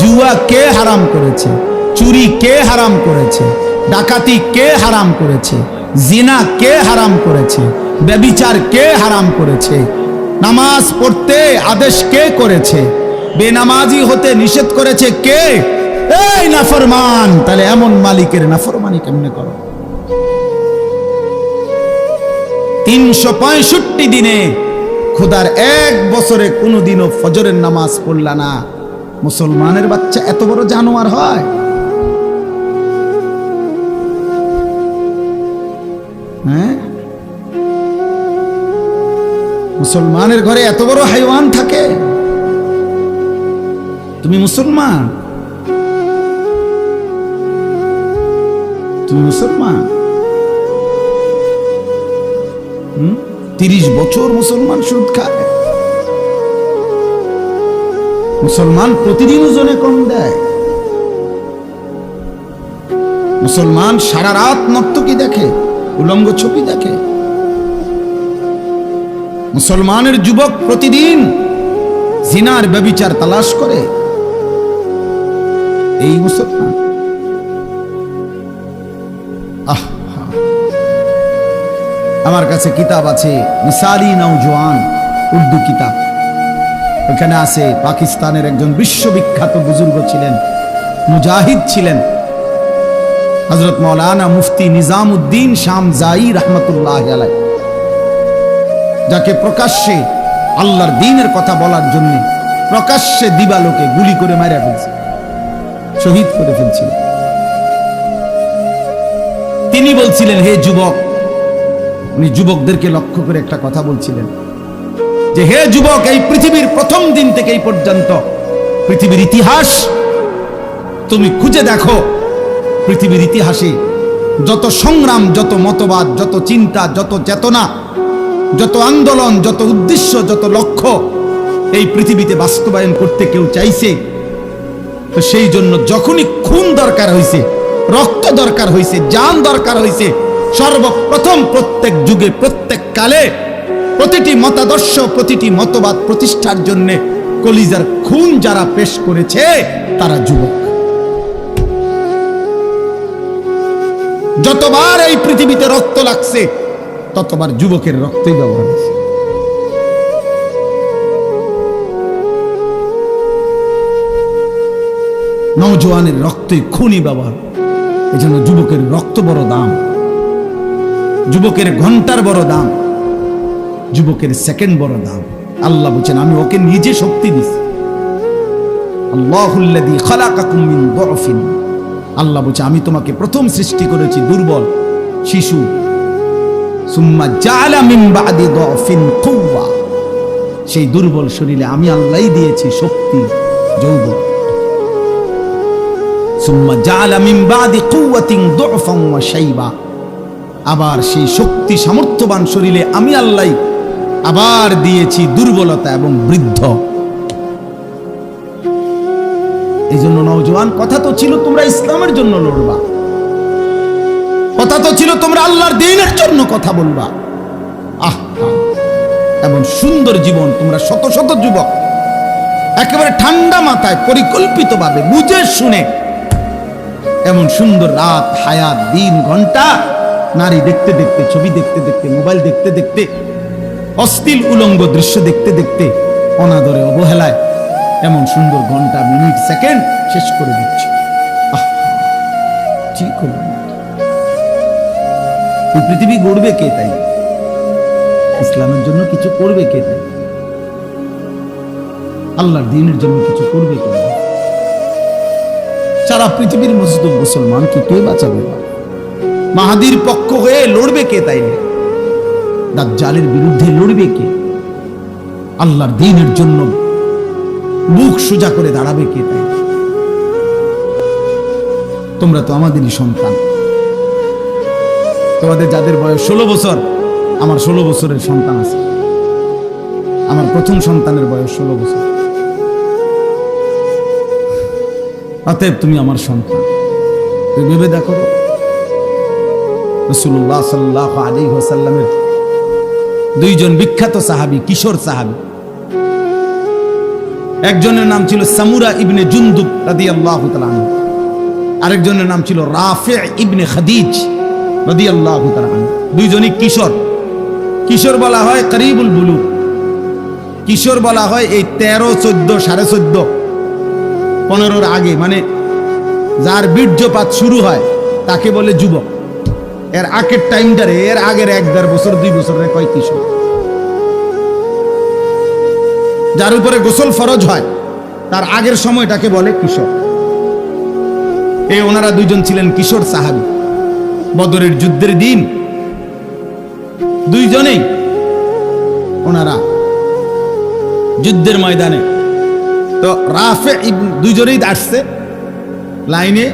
S1: জুয়া কে হারাম করেছে? চুরি কে হারাম করেছে? ডাকাতি কে হারাম করেছে? জিনা কে হারাম করেছে? ব্যভিচার কে হারাম করেছে? নামাজ পড়তে আদেশ কে করেছে? বেনামাজি হতে নিষেধ করেছে কে? এই নাফরমান। তাহলে এমন মালিকের নাফরমানি কেমনে করো? 365 দিনে খোদার এক বছরে কোনোদিনও ফজরের নামাজ পড়লা না, মুসলমানের বাচ্চা এত বড় জানোয়ার হয়? হ্যাঁ, মুসলমানের ঘরে এত বড় হাইওয়ান থাকে? তুমি মুসলমান, তুমি মুসলমান। 30 বছর মুসলমান সুদ খায়। মুসলমান প্রতিদিন ওজনে কম দেয়। মুসলমান সারা রাত নর্তকী দেখে, উলঙ্গ ছবি দেখে। মুসলমানের যুবক প্রতিদিন জিনার ব্যভিচার তালাশ করে। এই মুসলমান। আমার কাছে কিতাব আছে, মিসালি নওজওয়ান, উর্দু কিতাব। ওখানে আছে পাকিস্তানের একজন বিশ্ববিখ্যাত বুজুর্গ ছিলেন, মুজাহিদ ছিলেন, হযরত মাওলানা মুফতি নিজামউদ্দিন শামজাই রহমতুল্লাহ আলাইহি, যাকে প্রকাশ্যে আল্লাহর দ্বীনের কথা বলার জন্য প্রকাশ্যে দিবালোকে গুলি করে মারা ফেলছে, শহীদ করে ফেলছিলেন। তিনি বলছিলেন, হে যুবক, উনি যুবকদেরকে লক্ষ্য করে একটা কথা বলছিলেন যে, হে যুবক, এই পৃথিবীর প্রথম দিন থেকে এই পর্যন্ত পৃথিবীর ইতিহাস তুমি খুঁজে দেখো। পৃথিবীর ইতিহাসে যত সংগ্রাম, যত মতবাদ, যত চিন্তা, যত চেতনা, যত আন্দোলন, যত উদ্দেশ্য, যত লক্ষ্য এই পৃথিবীতে বাস্তবায়ন করতে কেউ চাইছে, তো সেই জন্য যখনই খুন দরকার হয়েছে, রক্ত দরকার হয়েছে, জান দরকার হয়েছে, সর্বপ্রথম প্রত্যেক যুগে, প্রত্যেক কালে প্রতিটি মতাদর্শ, প্রতিটি মতবাদ প্রতিষ্ঠার জন্য কলিজার খুন যারা পেশ করেছে তারা যুবক। যতবার এই পৃথিবীতে রক্ত লাগছে ততবার যুবকের রক্তই ব্যবহার হয়েছে। নওজোয়ানের রক্তই খুনি ব্যবহার। এই জন্য যুবকের রক্ত বড় দাম, যুবকের ঘন্টার বড় দাম, যুবকের সেকেন্ড বড় দাম। আল্লাহ বলছেন, আমি ওকে নিজে শক্তি দিছি। আল্লাহুল্লাযী খালাকাকুম মিন দুআফিন। আল্লাহ বলছে, আমি তোমাকে প্রথম সৃষ্টি করেছি দুর্বল শিশু। সুম্মা জাআলা মিন বাদি দুআফিন কুওয়া। সেই দুর্বল শরীরে আমি আল্লাহই দিয়েছি শক্তি, যৌবন। সুম্মা জাআলা মিন বাদি কুওয়াতিন দুফান ওয়া শাইবা, আবার সেই শক্তি সামর্থ্যবান শরীরে আমি আল্লাহ আবার দিয়েছি দুর্বলতা এবং বৃদ্ধ। এই জন্য নওজোয়ান, কথা তো ছিল তোমরা ইসলামের জন্য লড়বা, কথা তো ছিল তোমরা আল্লাহর দ্বীনের জন্য কথা বলবা। এমন সুন্দর জীবন, তোমরা শত শত যুবক একেবারে ঠান্ডা মাথায় পরিকল্পিতভাবে বুঝে শুনে এমন সুন্দর রাত, হায়াত, দিন, ঘন্টা, নারী দেখতে দেখতে, ছবি দেখতে দেখতে, মোবাইল দেখতে দেখতে, অশ্লীল উলঙ্গ দৃশ্য দেখতে দেখতে, অনাদরে অবহেলায় এমন সুন্দর ঘন্টা, মিনিট, সেকেন্ড শেষ করে দিচ্ছে। ঠিক হলো, এই পৃথিবী গড়বে কে? তাই ইসলামের জন্য কিছু করবে কে? তাই আল্লাহর দ্বীনের জন্য কিছু করবে কে? সারা পৃথিবীর মজদুম মুসলমানকে কে বাঁচাবে? মাহাদির পক্ষ হয়ে লড়বে কে? তাই দাজ্জালের বিরুদ্ধে লড়বে কে? আল্লাহর দ্বীনের জন্য বুক সোজা করে দাঁড়াবে কে? তাই তোমরা তো আমাদেরই সন্তান। তোমাদের যাদের বয়স 16 বছর, আমার 16 বছরের সন্তান আছে। আমার প্রথম সন্তানের বয়স 16 বছর। অতএব তুমি আমার সন্তান, ভেবে দেখো। রাসূলুল্লাহ সাল্লাল্লাহু আলাইহি ওয়াসাল্লামের দুইজন বিখ্যাত সাহাবী, কিশোর সাহাবী, একজনের নাম ছিল সামুরা ইবনে জুনদুব রাদিয়াল্লাহু তাআলা আনহু, আরেকজনের নাম ছিল রাফি' ইবনে খাদিজ রাদিয়াল্লাহু তাআলা আনহু। দুইজনই কিশোর। কিশোর বলা হয় করিবুল বুলুগ, কিশোর বলা হয় এই 13, 14, 14.5, 15-র আগে, মানে যার বীর্যপাত শুরু হয় তাকে বলে যুবক। এর আগের টাইমটারে, এর আগের 1-1.5 বছর 2 বছরের কয় কিশোর। যার উপরে গোসল ফরজ হয় তার আগের সময়টাকে বলে কিশোর। এই ওনারা দুইজন ছিলেন কিশোর সাহাবী। বদরের যুদ্ধের দিন দুইজনেই ওনারা যুদ্ধের ময়দানে, তো রাফে দুইজনেই আসছে লাইনে,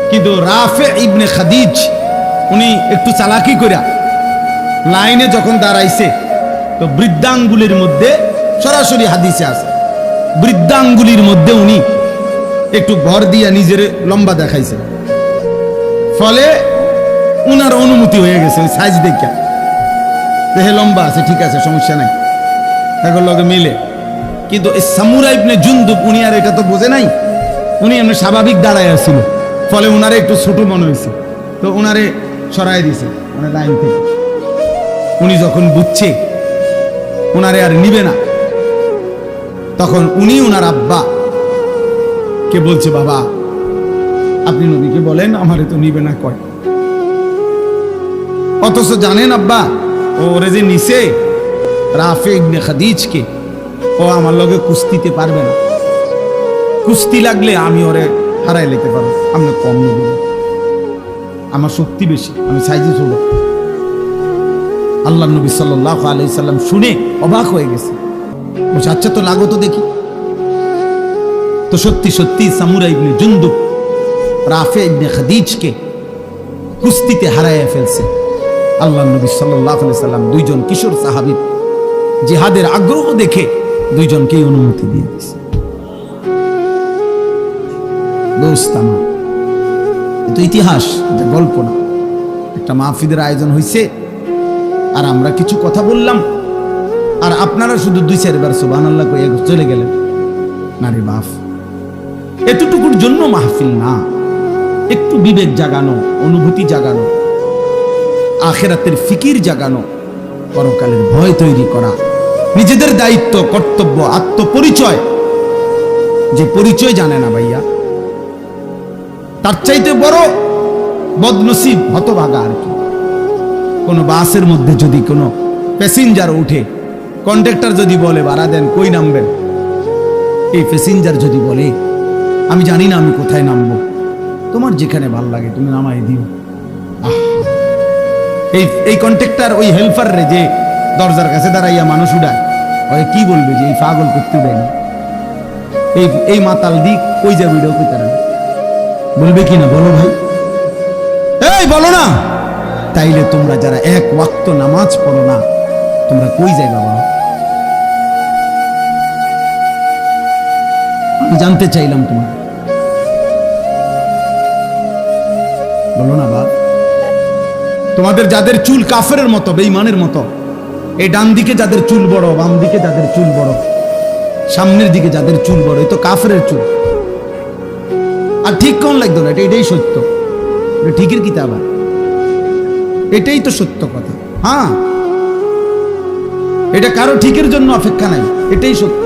S1: কিন্তু রাফে ইবনে খাদিজ উনি একটু চালাকি করে লাইনে যখন দাঁড়াইছে, তো বৃদ্ধাঙ্গুলির মধ্যে, সরাসরি হাদিসে আছে, বৃদ্ধাঙ্গুলির মধ্যে উনি একটু ভর দিয়া নিজের লম্বা দেখাইছে, ফলে উনার অনুমতি হয়ে গেছে ওই সাইজ দেখা, দেহে লম্বা আছে, ঠিক আছে, সমস্যা নাই, এখন লগে মিলে। কিন্তু এই সামুরা ইবনে জুনদুব উনি আর এটা তো বোঝে নাই, উনি এমনি স্বাভাবিক দাঁড়ায় আসছিল, ফলে উনারে একটু ছোট মনে হয়েছে, তো উনারে সরাই দিছে মানে লাইন থেকে। উনি যখন বুঝছে উনারে আর নিবে না, তখন উনি উনার আব্বা কে বলছে, বাবা আপনি নবীকে বলেন আমারে তো নিবে না কয়। অথচ জানেন আব্বা, ওরে যে নিছে রাফে ইবনে খাদিজকে, ও আমার লগে কুস্তিতে পারবে না, কুস্তি লাগলে আমি ওরে হারাই লেতে পারবো, আমি কম নেব, আমার শক্তি বেশি, আমি সাইজে ছোট। আল্লাহ নবী সাল্লাল্লাহু আলাইহি সাল্লাম শুনে অবাক হয়ে গেছে, বলছে আচ্ছা তো লাগো তো দেখি। তো সত্যি সত্যি সামুরা ইবনে জুনদুব রাফে ইবনে খাদিজকে কুস্তিতে হারাইয়া ফেলছে। আল্লাহ নবী সাল্লাল্লাহু আলাইহি সাল্লাম দুইজন কিশোর সাহাবীর জিহাদের আগ্রহ দেখে দুইজনকেই অনুমতি দিয়ে দিয়েছে। দোস্ত আমার, এটা ইতিহাস, এটা গল্প না। একটা মাহফিলের আয়োজন হয়েছে আর আমরা কিছু কথা বললাম, আর আপনারা শুধু 2-4 বার সুবহানাল্লাহ কইয়া চলে গেলেন। নারী মাফ, এতটুকুর জন্য মাহফিল না, একটু বিবেক জাগানো, অনুভূতি জাগানো, আখিরাতের ফিকির জাগানো, পরকালের ভয় তৈরি করা, নিজেদের দায়িত্ব, কর্তব্য, আত্মপরিচয়, যে পরিচয় জানে না ভাইয়া, তার চাইতে বড় বদনসিব, হতভাগা আর কি। কোনো বাসের মধ্যে যদি কোনো প্যাসেঞ্জার উঠে, কন্ডাক্টর যদি বলে ভাড়া দেন, কই নামবেন, এই প্যাসেঞ্জার যদি বলে আমি জানি না আমি কোথায় নামবো, তোমার যেখানে ভাল লাগে তুমি নামাই দিও। এই কন্ট্রাক্টর ওই হেল্পার রে যে দরজার কাছে দাঁড়াইয়া মানুষ উড়ায়, ওই কি বলবে যে এই পাগল করতে দেয় না, এই মাতাল দিক কই যাবে, এটাও কইতে না। বলবে কি না বলো ভাই, এই বলো না। তাইলে তোমরা যারা এক ওয়াক্ত নামাজ পড়ো না, তোমরা কই যাই বাবা? আমি জানতে চাইলাম তোমার, বলো না বাবা। তোমাদের যাদের চুল কাফেরের মতো, বেঈমানের মতো, এই ডান দিকে যাদের চুল বড়, বাম দিকে যাদের চুল বড়, সামনের দিকে যাদের চুল বড়, এই তো কাফেরের চুল। আর ঠিক কোন লাগতো না, এটাই সত্য, ঠিকের কিতাব, এটাই তো সত্য কথা। হ্যাঁ, এটা কারো ঠিকের জন্য অপেক্ষা নাই, এটাই সত্য।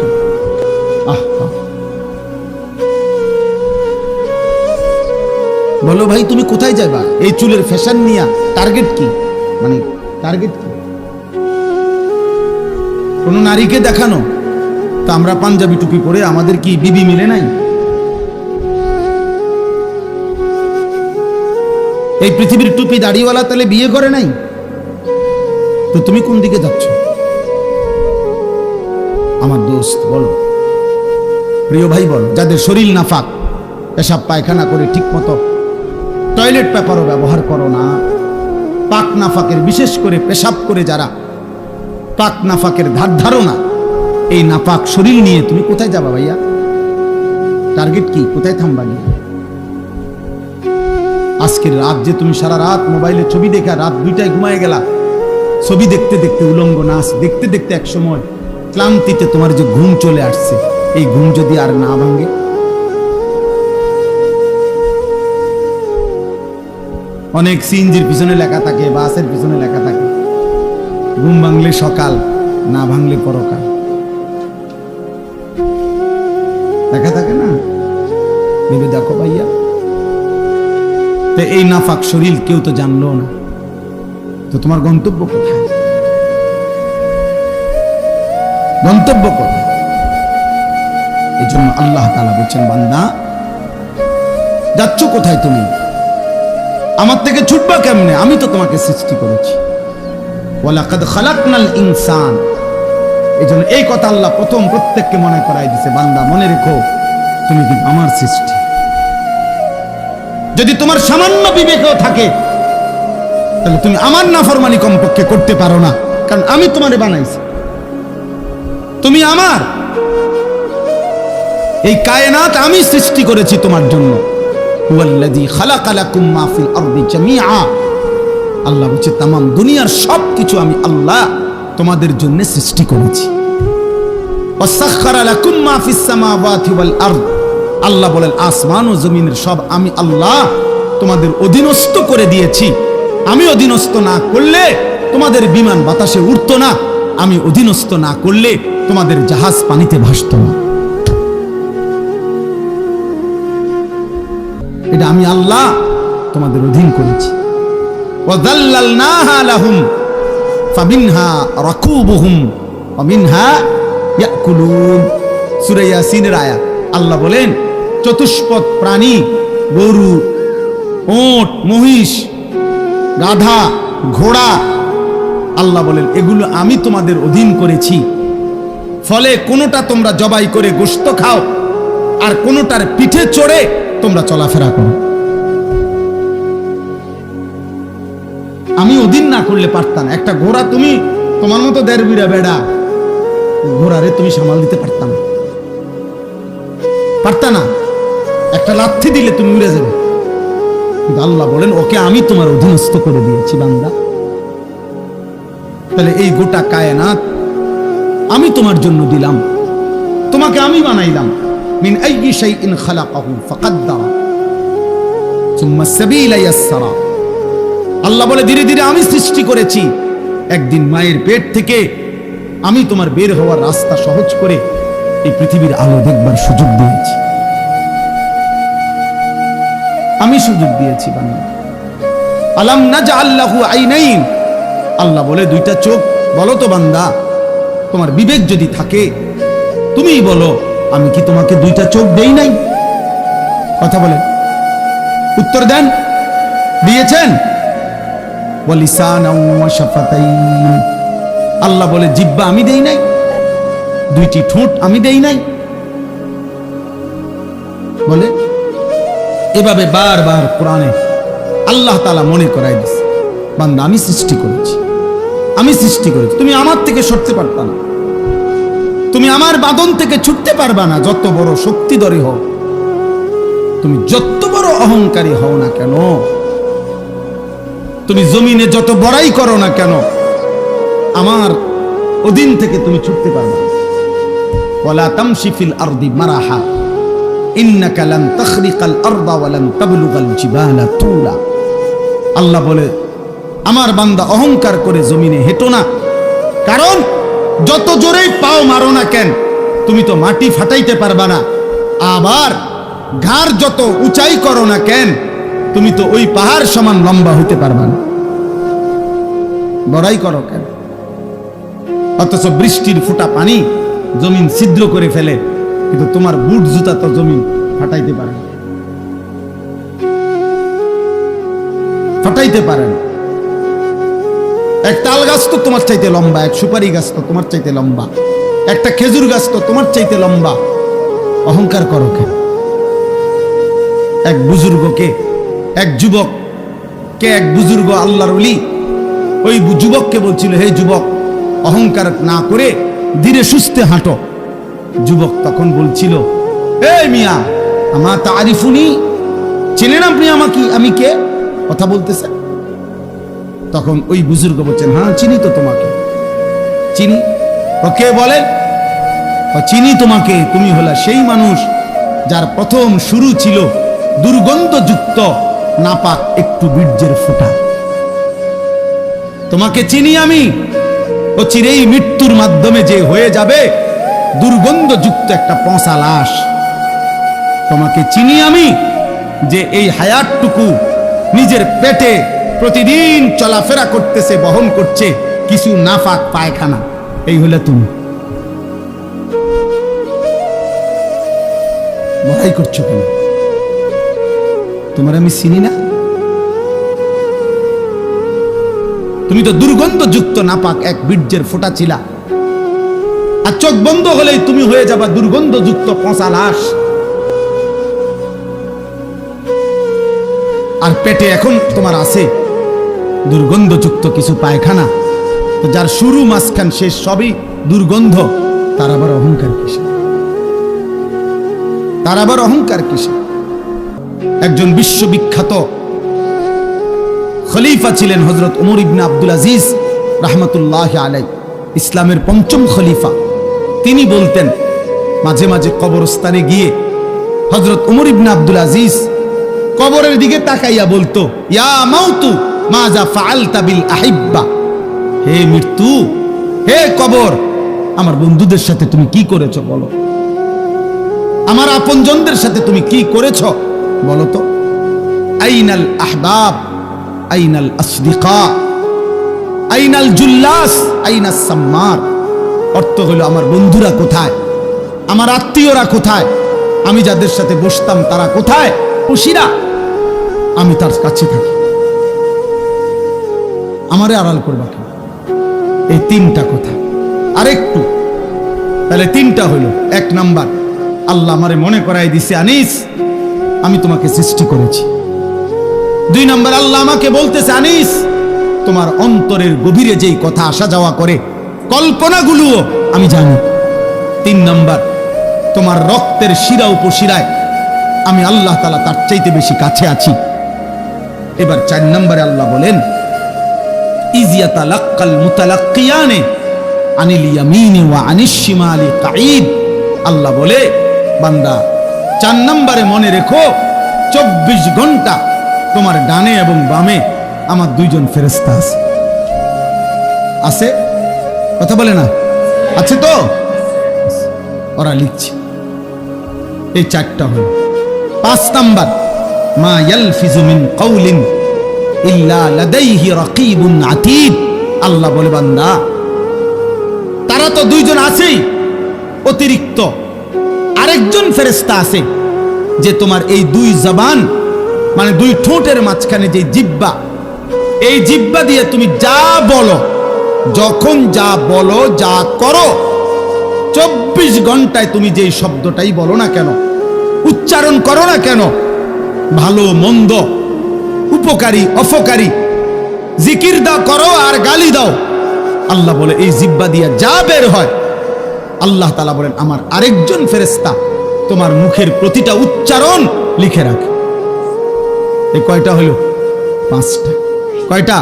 S1: বলো ভাই, তুমি কোথায় যাবা এই চুলের ফ্যাশন নিয়ে? টার্গেট কি? মানে টার্গেট কি? কোন নারীকে দেখানো? তা আমরা পাঞ্জাবি টুপি পরে আমাদের কি বিবি মিলে নাই? এই পৃথিবীর টুপি দাড়িওয়ালা তাহলে বিয়ে করে নাই? তো তুমি কোন দিকে যাচ্ছ আমার দোস্ত? বলো প্রিয় ভাই, বলো। যাদের শরীর নাফাক, পেশাব পায়খানা করে ঠিক মতো টয়লেট পেপারও ব্যবহার করো না, পাক নাফাকের, বিশেষ করে পেশাব করে যারা পাক নাফাকের ধার ধারো না, এই নাপাক শরীর নিয়ে তুমি কোথায় যাবা ভাইয়া? টার্গেট কি? কোথায় থামবা? আজকের রাত যে তুমি সারা রাত মোবাইলে ছবি দেখা রাত 2টায় ঘুমায় গেলা, ছবি দেখতে দেখতে, উলঙ্গ নাচ দেখতে দেখতে, এক সময় ক্লান্তিতে তোমার যে ঘুম চলে আসছে, এই ঘুম যদি আর না ভাঙে, অনেক সিএনজির পিছনে লেখা থাকে, বাসের পিছনে লেখা থাকে, ঘুম ভাঙলে সকাল, না ভাঙলে পরকাল, লেখা থাকে না? ভেবে দেখো ভাইয়া। তো এই নাফাক শরীর কেউ তো জানলো না, তো তোমার গন্তব্য কোথায়? গন্তব্য কোথায়? এই জন্য আল্লাহ তাআলা বলছেন, বান্দা যাচ্ছ কোথায়? তুমি আমার থেকে ছুটবা কেমনে? আমি তো তোমাকে সৃষ্টি করেছি। ওয়ালাকাদ খালাকনাল ইনসান। এই জন্য এই কথা আল্লাহ প্রথম প্রত্যেককে মনে করাই দিছে, বান্দা মনে রেখো তুমি কিন্তু আমার সৃষ্টি। যদি তোমার সামান্য বিবেকও থাকে, তাহলে তুমি আমার নাফরমানি কমপক্ষে করতে পারো না, কারণ আমি তোমারে বানাইছি, তুমি আমার। এই কায়নাত আমি সৃষ্টি করেছি তোমার জন্য। হুয়াল্লাযী খালাকা লাকুম মা ফিল আরদি জামিআ। আল্লাহ বলছে তামাম দুনিয়ার সব কিছু আমি আল্লাহ তোমাদের জন্য সৃষ্টি করেছি। ওয়াসাখখারা লাকুম মা ফিস সামাওয়াতি ওয়াল আরদ। আল্লাহ বলেন আসমান ও জমিনের সব আমি আল্লাহ তোমাদের অধীনস্থ করে দিয়েছি। আমি অধীনস্থ না করলে তোমাদের বিমান বাতাসে উড়তো না, আমি অধীনস্থ না করলে তোমাদের জাহাজ পানিতে ভাসতো না। এটা আমি আল্লাহ তোমাদের অধীন করেছি। ওয়াযাল্লালনাহা লাহুম ফামিনহা রাকুবুহুম ওয়া মিনহা ইয়াকুলুন। সূরা ইয়াসিনের আয়াত। আল্লাহ বলেন চতুষ্পদ প্রাণী, গরু, ওট, মহিষ, গাধা, ঘোড়া, আল্লাহ বলেন এগুলো আমি তোমাদের অধীন করেছি। ফলে কোনোটা তোমরা জবাই করে গোশত খাও, আর কোনোটার পিঠে চড়ে তোমরা চলাফেরা করো। আমি অধীন না করলে পারতাম। একটা ঘোড়া তুমি তোমার মতো দেড় বিড়া বেড়া ঘোড়ারে তুমি সামাল দিতে পারতাম, পারতা না। একটা লাথি দিলে তুমি উড়ে যাবে। কিন্তু আল্লাহ বলেন ওকে আমি তোমার অধীনস্থ করে দিয়েছি বান্দা। তাহলে এই গোটা কায়নাত আমি তোমার জন্য দিলাম, তোমাকে আমি বানাইলাম। মিন আইয়ি শাইইন খালাকাহু ফাকাদ্দারা সুম্মা সাবিলা ইয়াসসারা। আল্লাহ বলে ধীরে ধীরে আমি সৃষ্টি করেছি। একদিন মায়ের পেট থেকে আমি তোমার বের হওয়ার রাস্তা সহজ করে এই পৃথিবীর আলো দেখবার সুযোগ দিয়েছি। আমি সুযোগ দিয়েছি বান্দা। আলাম নাজআল লাহু আইনাইন। আল্লাহ বলে দুইটা চোখ। বলো তো বান্দা, তোমার বিবেক যদি থাকে তুমিই বলো, আমি কি তোমাকে দুইটা চোখ দেই নাই? কথা বলে উত্তর দেন। দিয়েছেন? ওয়া লিসানাও ওয়া শাফাতাইন। আল্লাহ বলে জিহ্বা আমি দেই নাই? দুইটি ঠোঁট আমি দেই নাই? বলে এভাবে বারবার কোরআনে আল্লাহ তাআলা মনে করাই দিচ্ছে, বান্দা আমি সৃষ্টি করেছি, আমি সৃষ্টি করেছি, তুমি আমার থেকে সরতে পারবা না, তুমি আমার বাঁধন থেকে ছুটতে পারবা না। যত বড় শক্তিধরী হও, তুমি যত বড় অহংকারী হও না কেন, তুমি জমিনে যত বড়াই করো না কেন, আমার অধীন থেকে তুমি ছুটতে পারবে না। ওয়ালা তামশি ফিল আরদি মারাহা ইন্নাকা লান তাখরিকাল আরদা ওয়া লান তাবলুগাল জিবালা তুলা। আল্লাহ বলে, আমার বান্দা অহংকার করে জমিনে হেঁটো না, কারণ যত জোরেই পাও মারো না কেন, তুমি তো মাটি ফাটাইতে পারবা না। আবার ঘাড় যত উঁচাই করো না কেন, তুমি তো ওই পাহাড় সমান লম্বা হইতে পারবা না। বড়াই করো কেন? অথচ বৃষ্টির ফোঁটা পানি জমিন ছিদ্র করে ফেলে, কিন্তু তোমার বুট জুতা তো জমিন ফাটাইতে পারে না, ফাটাইতে পারে না। এক তাল গাছ তো তোমার চাইতে লম্বা, এক সুপারি গাছ তো তোমার চাইতে লম্বা, একটা খেজুর গাছ তো তোমার চাইতে লম্বা। অহংকার করো কেন? এক বুজুর্গকে, এক যুবককে, এক বুজুর্গ আল্লাহর ওলি ওই যুবককে বলছিল, হে যুবক, অহংকার না করে ধীরে সুস্থে হাঁটো। যুবক তখন বলছিল, এই মিয়া, আমা তারিফুনি, চেনেন আপনি আমাকে, আমি কে? কথা বলতেছে। তখন ওই বুজুর্গ বলছেন, হ্যাঁ চিনি তো তোমাকে, চিনি। ওকে বলেন, চিনি তোমাকে, তুমি হলা সেই মানুষ যার প্রথম শুরু ছিল দুর্গন্ধযুক্ত নাপাক একটু বীর্যের ফোঁটা। তোমাকে চিনি আমি, ও চিরেই মৃত্যুর মাধ্যমে যে হয়ে যাবে দুর্গন্ধযুক্ত একটা পচা লাশ। তোমাকে চিনি আমি, যে এই হায়াতটুকু নিজের পেটে প্রতিদিন চলাফেরা করতেছে, বহন করছে কিছু নাফাক পায়খানা। এই হলে তুমি। বড়াই করছো কেন? তোমার আমি চিনি না? তুমি তো দুর্গন্ধযুক্ত নাপাক এক বীর্যের ফোঁটা ছিলা, আর চোখ বন্ধ হলেই তুমি হয়ে যাবা দুর্গন্ধযুক্ত পচা লাশ। আর পেটে এখন তোমার আছে দুর্গন্ধযুক্ত কিছু পায়খানা। তো যার শুরু মাঝখান শেষ সবই দুর্গন্ধ, তার আবার অহংকার কিসে? তার আবার অহংকার কিসে? একজন বিশ্ববিখ্যাত খলিফা ছিলেন হযরত ওমর ইবনে আব্দুল আজিজ রাহমাতুল্লাহি আলাইহি, ইসলামের পঞ্চম খলিফা। তিনি বলতেন, মাঝে মাঝে কবরস্থানে গিয়ে হযরত ওমর ইবনে আব্দুল আজিজ কবরের দিকে তাকাইয়া বলতো, ইয়া মাউতু মাজা ফাআলতা বিল আহিব্বা, হে মৃত্যু, হে কবর, আমার বন্ধুদের সাথে তুমি কি করেছো বলো, আমার আপনজনদের সাথে তুমি কি করেছো বলো তো। আইনাল আহবাব, আইনাল আসদিকা, আইনাল জুল্লাস, আইনাস সাম্মার। অর্থ হলো, আমার বন্ধুরা কোথায়, আমার আত্মীয়রা কোথায়, আমি যাদের সাথে বসতাম তারা কোথায়, খুশিরা, আমি তার কাছে থাকি, আমারে আড়াল করবা কেন? এই তিনটা কথা। আরেকটু, তাহলে তিনটা হলো। এক নাম্বার, আল্লাহ আমারে মনে করাই দিছে, আনিস আমি তোমাকে সৃষ্টি করেছি। দুই নাম্বার, আল্লাহ আমাকে বলতেছে, আনিস তোমার অন্তরের গভীরে যেই কথা আসা যাওয়া করে, কল্পনাগুলোও আমি জানি। তিন নাম্বার, তোমার রক্তের শিরা উপশিরায় আমি আল্লাহ তাআলা তার চাইতে বেশি কাছে আছি। এবার চার নম্বরে আল্লাহ বলেন, ইজিয়াতালাক্কাল মুতালাক্কিয়ানে আনিল ইয়ামিনি ওয়া আনিশ শিমালি কাঈদ। আল্লাহ বলে, বান্দা 4 নম্বরে মনে রেখো, 24 ঘন্টা তোমার ডানে এবং বামে আমার দুইজন ফেরেশতা আছে। আছে? কথা বলে না? আছে তো? ওরা লিখছে। এই 4টা হলো। 5 নাম্বার, মা ইয়ালফিজু মিন কাউলিন ইল্লা লাদাইহি রাকিবুন আতীদ। আল্লাহ বলে, বান্দা তারা তো দুইজন আছেই, অতিরিক্ত আরেকজন ফেরেশতা আছে যে তোমার এই দুই জবান, মানে দুই ঠোঁটের মাঝখানে যে জিহ্বা, এই জিহ্বা দিয়ে তুমি যা বলো, যখন যা বলো, যা করো, 24 ঘন্টায় তুমি যেই শব্দটাই বলো না কেন, উচ্চারণ করো না কেন, ভালো মন্দ, উপকারী অপকারী, জিকির দাও করো আর গালি দাও। আল্লাহ বলে এই জিহ্বা দিয়া যা বের হয়, আল্লাহ তাআলা বলেন আমার আরেকজন ফেরেশতা তোমার মুখের প্রতিটা উচ্চারণ লিখে রাখে। এই কয়টা হলো? 5টা। কয়টা?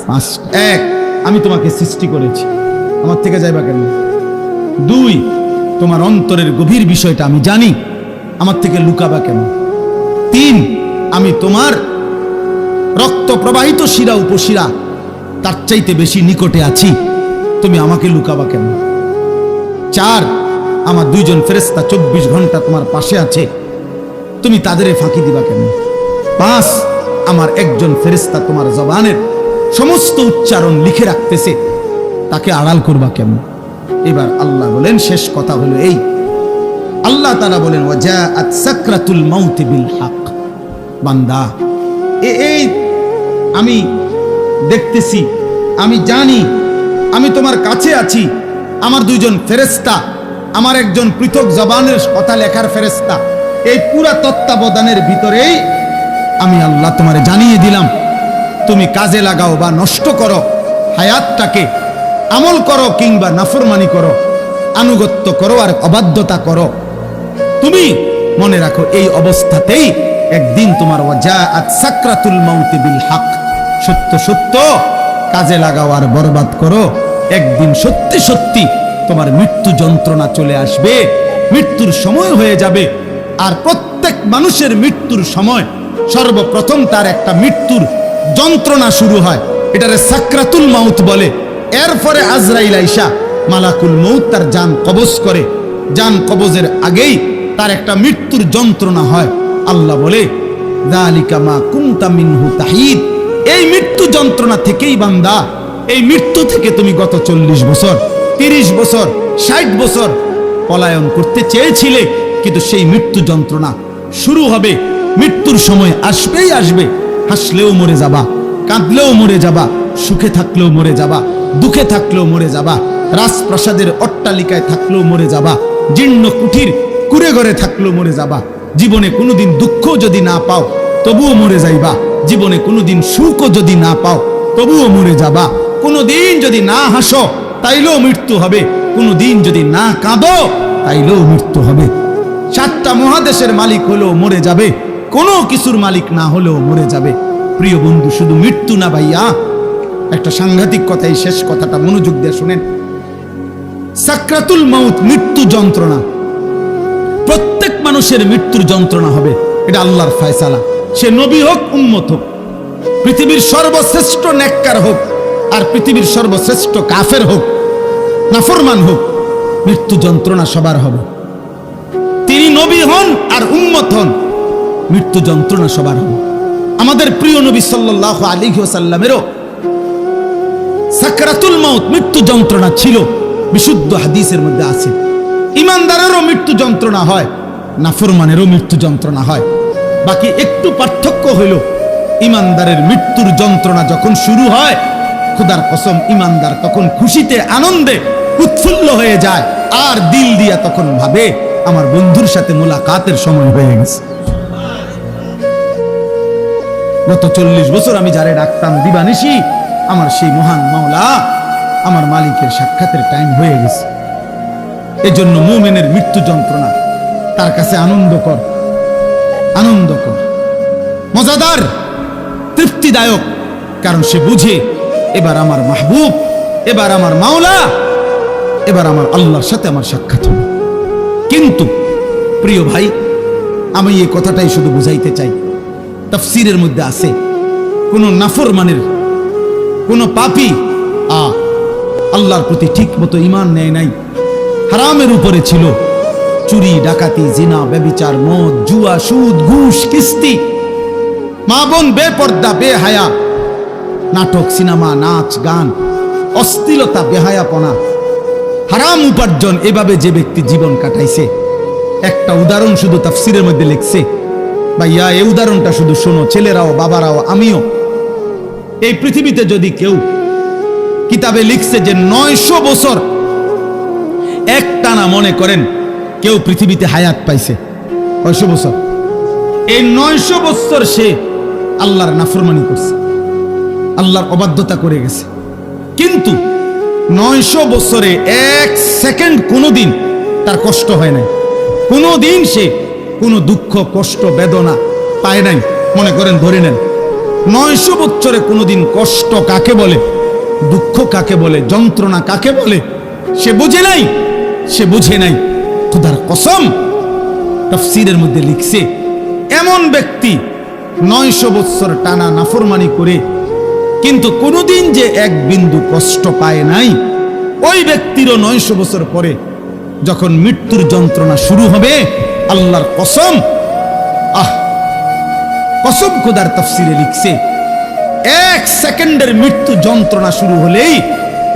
S1: 5টা। 1, আমি তোমাকে সৃষ্টি করেছি, আমার থেকে যাইবা কেন? 2, তোমার অন্তরের গভীর বিষয়টা আমি জানি, আমার থেকে লুকাবা কেন? 3, আমি তোমার রক্ত প্রবাহিত শিরা উপশিরা তার চাইতে বেশি নিকটে আছি, তুমি আমাকে লুকাবা কেন? 4, আমার 2 জন ফেরেশতা 24 ঘন্টা তোমার পাশে আছে, তুমি তাদের ফাঁকি দিবা কেন? 5, আমার একজন ফেরেশতা তোমার জবানের সমস্ত উচ্চারণ লিখে রাখতেছে, তাকে আড়াল করবা কেন? এবার আল্লাহ বলেন শেষ কথা হলো এই, আল্লাহ তাআলা বলেন ওয়াজাআত সাকরাতুল মাউত বিল হক। বান্দা, এই আমি দেখতেছি, আমি জানি, আমি তোমার কাছে আছি, আমার 2 জন ফেরেশতা, আমার একজন পৃথক জবানের কথা লেখার ফেরেশতা, এই পুরা তত্ত্বাবধানের ভিতরেই আমি আল্লাহ তোমারে জানিয়ে দিলাম, তুমি কাজে লাগাও বা নষ্ট করো হায়াতটাকে, আমল করো কিংবা নাফরমানি করো, আনুগত্য করো আর অবাধ্যতা করো, তুমি মনে রাখো এই অবস্থাতেই একদিন তোমার ওয়াজাআত সাকরাতুল মাউত বিল হক, সত্য সত্য কাজে লাগাও আর বরবাদ করো, একদিন সত্যি সত্যি তোমার মৃত্যু যন্ত্রণা চলে আসবে, মৃত্যুর সময় হয়ে যাবে। আর প্রত্যেক মানুষের মৃত্যুর সময় সর্বপ্রথম তার একটা মৃত্যুর যন্ত্রণা শুরু হয়, এটারে সাকরাতুল মাউত বলে। এরপরে আজরাইল আইসা মালাকুল মউত তার জান কবজ করে, জান কবজের আগেই তার একটা মৃত্যুর যন্ত্রণা হয়। আল্লাহ বলে যালিকা মা কুনতা মিনহু তাহিদ, এই মৃত্যু যন্ত্রণা থেকেই বান্দা, এই মৃত্যু থেকে তুমি গত 40 বছর 30 বছর 60 বছর পলায়ন করতে চেয়েছিলে, কিন্তু সেই মৃত্যু যন্ত্রণা শুরু হবে, মৃত্যুর সময় আসবেই আসবে। হাসলেও মরে যাবা, কাঁদলেও মরে যাবা, সুখে থাকলেও মরে যাবা, দুঃখে থাকলেও মরে যাবা, রাজপ্রাসাদের অট্টালিকায় থাকলেও মরে যাবা, জীর্ণ কুঠির কুড়ে ঘরে থাকলেও মরে যাবা। জীবনে কোনোদিন দুঃখ যদি না পাও তবুও মরে যাইবা, জীবনে কোনোদিন সুখও যদি না পাও তবুও মরে যাবা, কোনোদিন যদি না হাসো তাইলেও মৃত্যু হবে, কোনোদিন যদি না কাঁদো তাইলেও মৃত্যু হবে। 7টা মহাদেশের মালিক হলেও মরে যাবে, কোনো কিছুর মালিক না হলেও মরে যাবে। প্রিয় বন্ধু, শুধু মৃত্যু না ভাইয়া, একটা সাংঘাতিক কথা, এই শেষ কথাটা মনোযোগ দিয়ে শুনেন। সাকরাতুল মাউত মৃত্যু যন্ত্রণা, প্রত্যেক মানুষের মৃত্যুর যন্ত্রণা হবে, এটা আল্লাহর ফয়সালা। সে নবী হোক, উম্মত হোক, পৃথিবীর সর্বশ্রেষ্ঠ নেককার হোক আর পৃথিবীর সর্বশ্রেষ্ঠ কাফের হোক, নাফরমান হোক, মৃত্যু যন্ত্রণা সবার হবে। তিনি নবী হন আর উম্মত হন, মৃত্যু যন্ত্রণা সবার হবে। আমাদের প্রিয় নবী সাল্লাল্লাহু আলাইহি ওয়াসাল্লামেরও সাকরাতুল মাউত মৃত্যু যন্ত্রণা ছিল, বিশুদ্ধ হাদিসের মধ্যে আছে। ইমানদারেরও মৃত্যু যন্ত্রণা হয়, নাফরমানেরও মৃত্যু যন্ত্রণা হয়। বাকি একটু পার্থক্য হইল, ইমানদারের মৃত্যুর যন্ত্রণা যখন শুরু হয়, খোদার কসম ইমানদার তখন খুশিতে আনন্দে উৎফুল্ল হয়ে যায়, আর দিল দিয়া তখন ভাবে আমার বন্ধুর সাথে মোলাকাতের সময় হয়ে গেছে। গত 40 বছর আমি যারে ডাকতাম দিবানিশি, আমার সেই মহান মাওলা, আমার মালিকের সাক্ষাতের টাইম হয়ে গেছে। এজন্য মুমিনের মৃত্যু যন্ত্রণা তার কাছে আনন্দকর, আনন্দকর, মজাদার, তৃপ্তিদায়ক, কারণ সে বুঝে এবার আমার মাহবুব, এবার আমার মাওলা, এবার আমার আল্লাহর সাথে আমার সাক্ষাৎ হবে। কিন্তু প্রিয় ভাই, আমি এই কথাটাই শুধু বুঝাইতে চাই, তাফসীরের মধ্যে আছে কোন নাফরমানের, কোন পাপী আল্লাহর প্রতি ঠিক মতো ঈমান নেয় নাই, হারামের উপরে ছিল, চুরি ডাকাতি জিনা ব্যভিচার মদ জুয়া সুদ ঘুষ কিস্তি, মা বোন বেপর্দা বেহায়া, নাটক সিনেমা নাচ গান অশ্লীলতা বেহায়াপনা হারাম উপার্জন, এভাবে যে ব্যক্তি জীবন কাটাইছে, একটা উদাহরণ শুধু তাফসীরের মধ্যে লিখছে। ভাইয়া এই উদাহরণটা শুধু শোনো, ছেলেরাও বাবারাও আমিও। এই পৃথিবীতে যদি কেউ, কিতাবে লিখছে যে 900 বছর একটানা মনে করেন কেউ পৃথিবীতে হায়াত পাইছে, 900 বছর, এই 900 বছর সে আল্লাহর নাফরমানি করছে, আল্লাহর অবাধ্যতা করে গেছে, কিন্তু 900 বছরে 1 সেকেন্ড কোনোদিন তার কষ্ট হয় নাই, কোনোদিন সে কোনো দুঃখ কষ্ট বেদনা পায় নাই। মনে করেন ধরে নেন 900 বছরে কোনোদিন কষ্ট কাকে বলে, দুঃখ কাকে বলে, যন্ত্রণা কাকে বলে সে বুঝে নাই, সে বুঝে নাই। খোদার কসম, তাফসীরের মধ্যে লিখছে এমন ব্যক্তি 900 বছর টানা নাফরমানি করে কিন্তু কোনোদিন যে এক বিন্দু কষ্ট পায় নাই, ওই ব্যক্তিরও 900 বছর পরে যখন মৃত্যুর যন্ত্রণা শুরু হবে, আল্লাহর কসম, কসম খোদার তাফসীরে লিখছে 1 সেকেন্ডের মৃত্যু যন্ত্রণা শুরু হলেই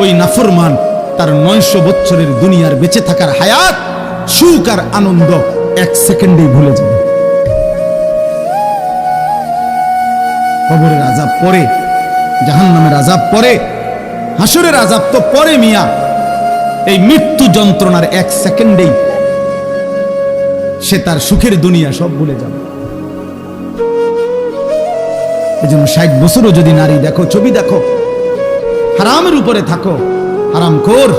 S1: ওই নাফরমান তার 900 বছরের দুনিয়ার বেঁচে থাকার হায়াত, সুখ আর আনন্দ 1 সেকেন্ডেই ভুলে যাবে। কবরের আযাব পরে, জাহান্নামের আযাব পরে, হাসরের আযাব তো পরে মিয়া। এই মৃত্যু যন্ত্রণার 1 সেকেন্ডেই সে তার সুখের দুনিয়া সব ভুলে যাবে। এজন্য 60 বছরও যদি নারী দেখো, ছবি দেখো, হারামের উপরে থাকো, হারামখোর,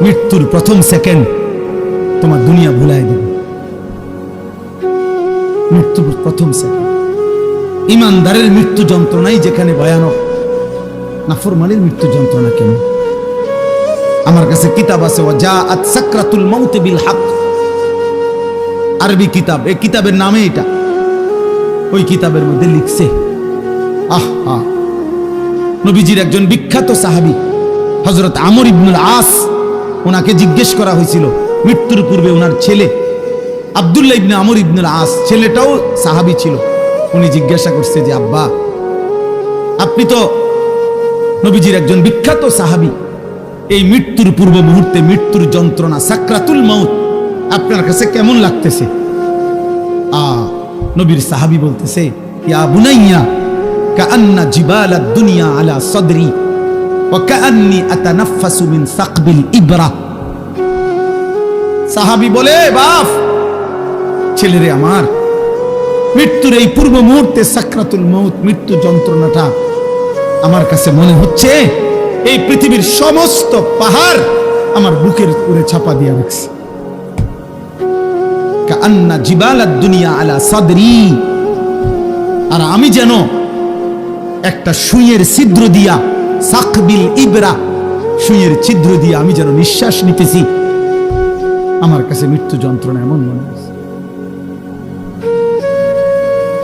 S1: মৃত্যুর প্রথম সেকেন্ড তোমার দুনিয়া ভুলাই দেবে। মৃত্যুর প্রথম সেকেন্ড। ইমানদারের মৃত্যু যন্ত্রণাই যেখানে ভয়ানক, নাফরমানের মৃত্যু যন্ত্রণা কেমন? আমার কাছে কিতাব আছে, ওয়াজাআত সাকরাতুল মাউত বিল হক, আরবি কিতাব, এই কিতাবের নামে এটা। ওই কিতাবের মধ্যে লিখছে, নবীজির একজন বিখ্যাত সাহাবী হযরত আমর ইবনুল আস, ওনাকে জিজ্ঞেস করা হয়েছিল মৃত্যুর পূর্বে, ওনার ছেলে আব্দুল্লাহ ইবনে আমর ইবনুল আস, ছেলেটাও সাহাবী ছিল। উনি জিজ্ঞাসা করছে যে আব্বা, আপনি তো নবীজির একজন বিখ্যাত সাহাবী, এই মৃত্যুর পূর্ব মুহূর্তে মৃত্যুর যন্ত্রণা সাকরাতুল মাউত আপনার কাছে কেমন লাগতেছে? নবীর সাহাবী বলতেছে, ইয়া বুনাইয়া কাআন্না জিবালাদ দুনিয়া আলা সাদরি ওয়া কাআন্নি আতানাফাসু মিন সাকবিল ইবরা। সাহাবী বলে, বাপ, ছেলেরে আমার, মৃত্যুর এই পূর্ব মুহূর্তে সাকরাতুল মাউত, মৃত্যু যন্ত্রণাটা আমার কাছে মনে হচ্ছে এই পৃথিবীর সমস্ত পাহাড় আমার বুকের উপরে চাপা দিয়ে রাখছে। কাআন্না জিবালাদ দুনিয়া আলা সাদরি, আর আমি যেন একটা সুইয়ের ছিদ্র দিয়া, সাকবিল ইবরা, সুইয়ের ছিদ্র দিয়া আমি যেন নিঃশ্বাস নিতেছি। আমার কাছে মৃত্যু যন্ত্রণা এমন মনে হচ্ছে।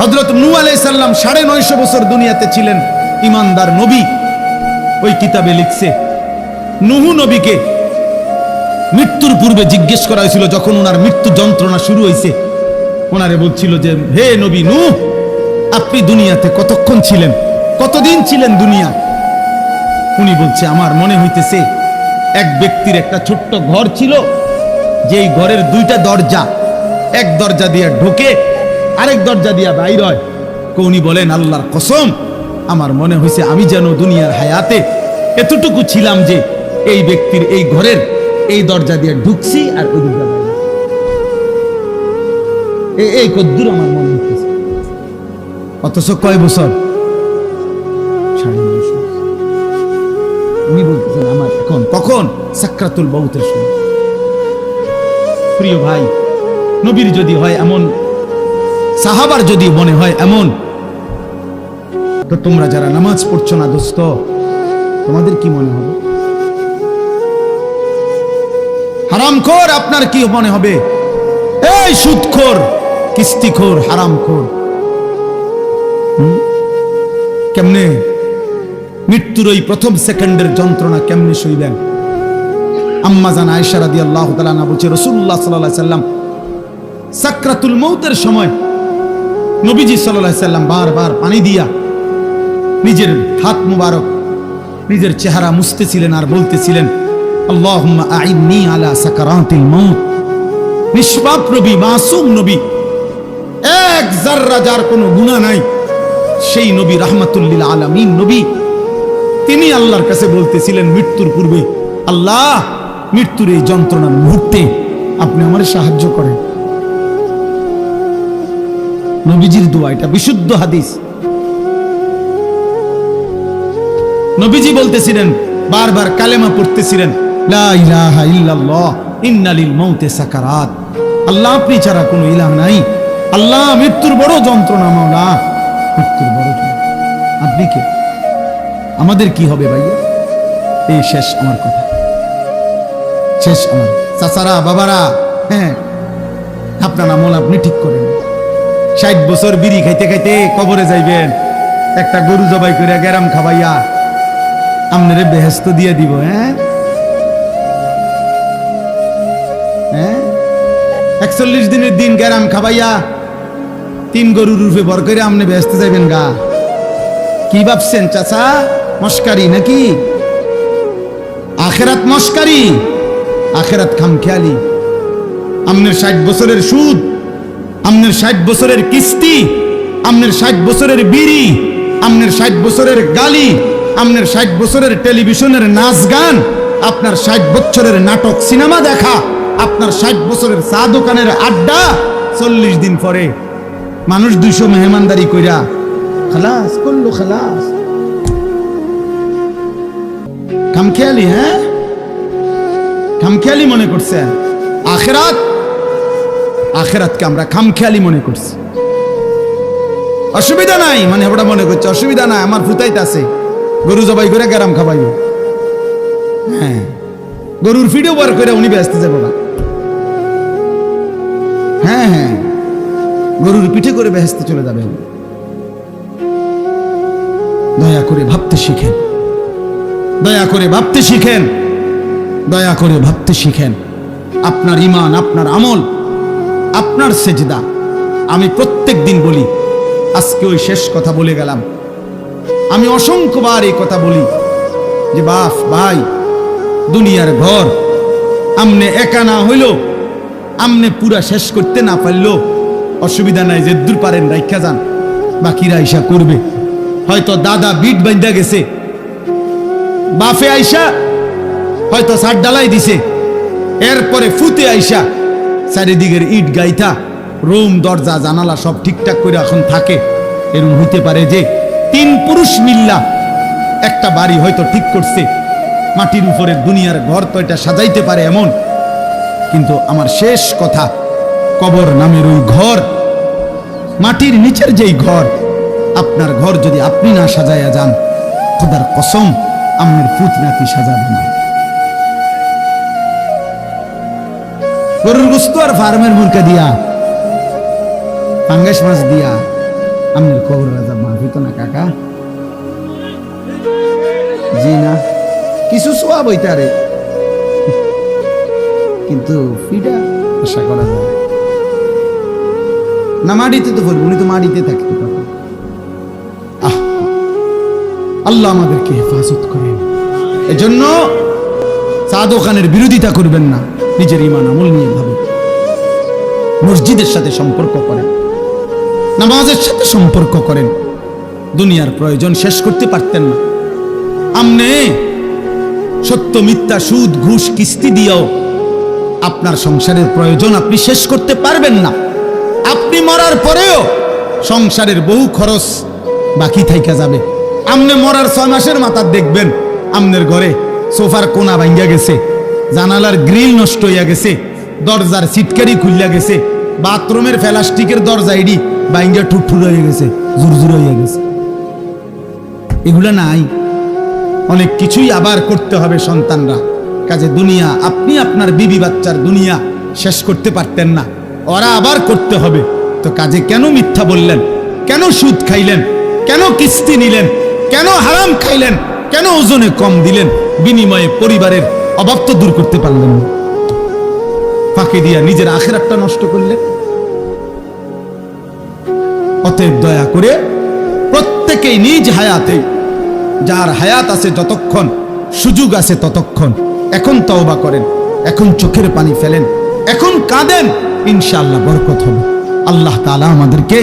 S1: হযরত নূহ আলাইহিস সালাম 950 বছর দুনিয়াতে ছিলেন, ইমানদার নবী। ওই কিতাবে লিখছে, নূহ নবীকে মৃত্যুর পূর্বে জিজ্ঞেস করা হয়েছিল, যখন ওনার মৃত্যু যন্ত্রণা শুরু হয়েছে, ওনারে বলছিল যে, হে নবী নূহ, আপনি দুনিয়াতে কতক্ষণ ছিলেন, কতদিন ছিলেন দুনিয়া? উনি বলছে, আমার মনে হইতেছে এক ব্যক্তির একটা ছোট্ট ঘর ছিল, যেই ঘরের 2টা দরজা, এক দরজা দিয়ে ঢোকে, আরেক দরজা দিয়ে বাইর হয়। উনি বলেন, আল্লাহর কসম, আমার মনে হয়েছে আমি যেন দুনিয়ার হায়াতে এতটুকু ছিলাম যে এই ব্যক্তির এই ঘরের এই দরজা দিয়ে ঢুকছি আর ওই দরজা বাইরে, এই কদ্দুর আমার মনে হইতেছে। অথচ কয় বছর? 9.5 বছর। উনি বলতেছেন, আমার এখন কখন সাকরাতুল মাউতের সময়। প্রিয় ভাই, নবীর যদি হয় এমন, সাহাবার যদি মনে হয় এমন, তো তোমরা যারা নামাজ পড়ছো না দোস্ত, তোমাদের কি মনে হবে? হারামখোর, আপনার কি মনে হবে? এই সুদখোর, কিস্তিখোর, হারামখোর, কেমনে মৃত্যুর ওই প্রথম সেকেন্ডের যন্ত্রণা কেমনে সইবেন? আম্মা জান আয়েশা রাদিয়াল্লাহু তাআলা আনহা বলছে, রাসূলুল্লাহ সাল্লাল্লাহু আলাইহি সাল্লাম সাকরাতুল মাউতের সময় নবীজি সাল্লাল্লাহু আলাইহি সাল্লাম বারবার পানি দিয়া নিজের হাত মুবারক, নিজের চেহারা মুছতেছিলেন আর বলতেছিলেন, আল্লাহুম্মা আইন্নি আলা সাকারাতিল মাউত। নিষ্পাপ নবী, মাসুম নবী, এক যাররা যার কোনো গুনাহ নাই, সেই নবী রাহমাতুল লিল আলামিন নবী, তিনি আল্লাহর কাছে বলতেছিলেন মৃত্যুর পূর্বে, আল্লাহ, মৃত্যুর এই যন্ত্রণার মুহূর্তে আপনি আমারে সাহায্য করেন। নবীজির দোয়া, এটা বিশুদ্ধ হাদিস। নবীজি বলতেছিলেন, বারবার কালেমা পড়তেছিলেন, লা ইলাহা ইল্লাল্লাহ ইন্না লিল মাউতি সাকারাত। আল্লাহ আপনি ছাড়া কোনো ইলাহ নাই। আল্লাহ মৃত্যুর বড় যন্ত্রণা, মাওলা মৃত্যুর বড় যন্ত্রণা। আপনি কে? আমাদের কি হবে ভাইয়া? এই শেষ আমার কথা, শেষ আমার। চাচারা, বাবারা, হ্যাঁ, আপনার আমল আপনি ঠিক করেন। 60 বছর বিড়ি খাইতে খাইতে কবরে যাইবেন, একটা গরু জবাই করে গেরাম খাবাইয়া আপনারে বেহেশত দিয়ে দিব। হ্যাঁ হ্যাঁ, 41 দিনের দিন গেরাম খাবাইয়া 3 গরুর রূপে বর করে আপনি বেহেশতে যাইবেন গা। কি ভাবছেন চাচা? মস্কারি নাকি? আখেরাত মস্কারি, আখেরাত খামখেয়ালি। আপনার 60 বছরের সুদ, আপনার 60 বছরের কিস্তি, আপনার 60 বছরের বিড়ি, আপনার 60 বছরের গালি, আপনার 60 বছরের টেলিভিশনের নাচ গান, আপনার 60 বছরের নাটক সিনেমা দেখা, আপনার 60 বছরের চা দোকানের আড্ডা, 40 দিন পরে মানুষ 200 মেহমানদারি কইরা খালাস করলো, খালাস। খামখেয়ালি, হ্যাঁ, খামখেয়ালি মনে করছে আখেরাত। আখেরাতকে আমরা খামখেয়ালি মনে করছি। অসুবিধা নাই মানে ওটা মনে করছে অসুবিধা নাই, আমার ফুতাইতে আছে, গরু জবাই করে গেরাম খাবাইব। হ্যাঁ, গরুর ফিডও বার করে উনি ব্যস্ত যাবো না। হ্যাঁ হ্যাঁ, গরুর পিঠে করে ব্যস্ত চলে যাবে। দয়া করে ভাবতে শিখেন, দয়া করে ভাবতে শিখেন, দয়া করে ভাবতে শিখেন। আপনার ঈমান, আপনার আমল, আপনার সেজদা। আমি প্রত্যেক দিন বলি, আজকে ওই শেষ কথা বলে গেলাম। আমি অসংখ্যবার এই কথা বলি যে বাপ ভাই, দুনিয়ার ঘর আমনে একা না হইল, আমনে পুরা শেষ করতে না পারলো অসুবিধা নাই, যে দূর পারেন রাইখা যান, বাকিরা আইসা করবে। হয়তো দাদা বিট বাঁধা গেছে, বাফে আইসা হয়তো সার ডালাই দিছে, এরপরে ফুতে আইসা চারিদিকের ইট গাইথা রুম দরজা জানালা সব ঠিকঠাক করে এখন থাকে। এরকম হইতে পারে যে 3 পুরুষ মিল্লা একটা বাড়ি হয়তো ঠিক করছে, মাটির উপরে দুনিয়ার ঘর তো এটা সাজাইতে পারে এমন। কিন্তু আমার শেষ কথা, কবর নামের ওই ঘর, মাটির নিচের যেই ঘর, আপনার ঘর যদি আপনি না সাজাইয়া যান, খোদার কসম আপনার ফুত নাকি সাজাবে না। গরুর গোশত আর ফার্মের মুরগা দিয়া, পাঙ্গাস মাছ দিয়া আপনার কবর রাজা মাফ হইতো না কাকা? জি না, কিছু সোয়াব হইতারে, কিন্তু ফিটা আশা করা যায় না। মাটিতে তো বলবো, উনি তো মাটিতে থাকতে পারবেন। আল্লাহ আমাদেরকে হেফাজত করেন। এজন্য চা দোকানের বিরোধিতা করবেন না, নিজের ঈমান আমল নিয়ে ভাবেন। মসজিদের সাথে সম্পর্ক করেন, নামাজের সাথে সম্পর্ক করেন। দুনিয়ার প্রয়োজন শেষ করতে পারতেন না। আমনে সত্য মিথ্যা সুদ ঘুষ কিস্তি দিয়েও আপনার সংসারের প্রয়োজন আপনি শেষ করতে পারবেন না। আপনি মরার পরেও সংসারের বহু খরচ বাকি থাইকা যাবে। আমনে মরার 6 মাসের মাথা দেখবেন আমনের ঘরে সোফার কোনা ভাঙ্গা গেছে, জানালার গ্রিল নষ্ট হইয়া গেছে, দরজার সিটকারি খুলিয়া গেছে, বাথরুমের প্লাস্টিকের দরজা ইডি ভাঙ্গা ঠুটঠুর হয়ে গেছে, জুরজুর হইয়া গেছে। এগুলা নাই, অনেক কিছুই আবার করতে হবে সন্তানরা। কাজে দুনিয়া, আপনি আপনার বিবি বাচ্চার দুনিয়া শেষ করতে পারতেন না, ওরা আবার করতে হবে। তো কাজে কেন মিথ্যা বললেন? কেন সুদ খাইলেন? কেন কিস্তি নিলেন? কেন হারাম খাইলেন? কেন ওজনে কম দিলেন? বিনিময়ে পরিবারের অভাব তো দূর করতে পারলেন না, ফাঁকি দিয়া নিজের আখিরাতটা নষ্ট করলেন। অতএব দয়া করে প্রত্যেকেই নিজ হায়াতে, যার হায়াত আছে যতক্ষণ, সুযোগ আছে ততক্ষণ, এখন তওবা করেন, এখন চোখের পানি ফেলেন, এখন কাঁদেন, ইনশাআল্লাহ বরকত হবে। আল্লাহ তাআলা আমাদেরকে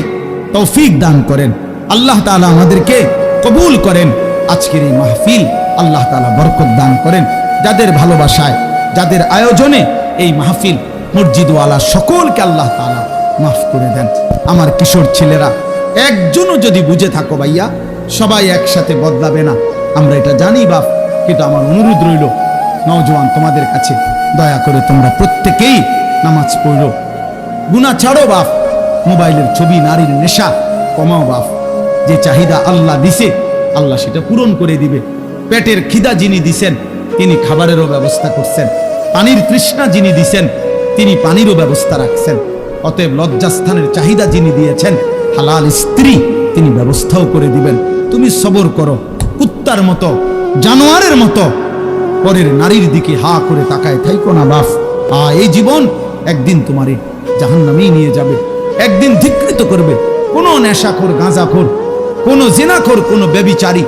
S1: তৌফিক দান করেন, আল্লাহ তাআলা আমাদেরকে কবুল করেন। আজকের এই মাহফিল আল্লাহ তাআলা বরকত দান করেন। যাদের ভালোবাসায়, যাদের আয়োজনে এই মাহফিল, মসজিদওয়ালা সকলকে আল্লাহ তাআলা মাফ করে দেন। আমার কিশোর ছেলেরা একজনও যদি বুঝে থাকো ভাইয়া, সবাই একসাথে বদলাবে না, আমরা এটা জানি বাপ, কিন্তু আমার অনুরোধ রইল নওজোয়ান তোমাদের কাছে, দয়া করে তোমরা প্রত্যেকেই নামাজ পড়ো, গুনাহ ছাড়ো বাপ, মোবাইলের ছবি, নারীর নেশা কমাও বাপ। যে চাহিদা আল্লাহ দিছে আল্লাহ সেটা পূরণ করে দিবে। পেটের খিদা যিনি দিছেন তিনি খাবারেরও ব্যবস্থা করছেন, পানির তৃষ্ণা যিনি দিছেন তিনি পানিরও ব্যবস্থা রাখছেন। অতএব লজ্জাস্থানের চাহিদা যিনি দিয়েছেন, হালাল স্ত্রী তিনি ব্যবস্থাও করে দিবেন। তুমি সবর করো, কুত্তার মতো জানোয়ারের মতো পরের নারীর দিকে হা করে তাকায় থাইকো না বাপ। এই জীবন একদিন তোমারে জাহান্নামেই নিয়ে যাবে, একদিন ধিক্কৃত করবে। কোনো নেশাখোর, গাঁজাখোর, কোনো জিনাখোর, কোনো ব্যভিচারী,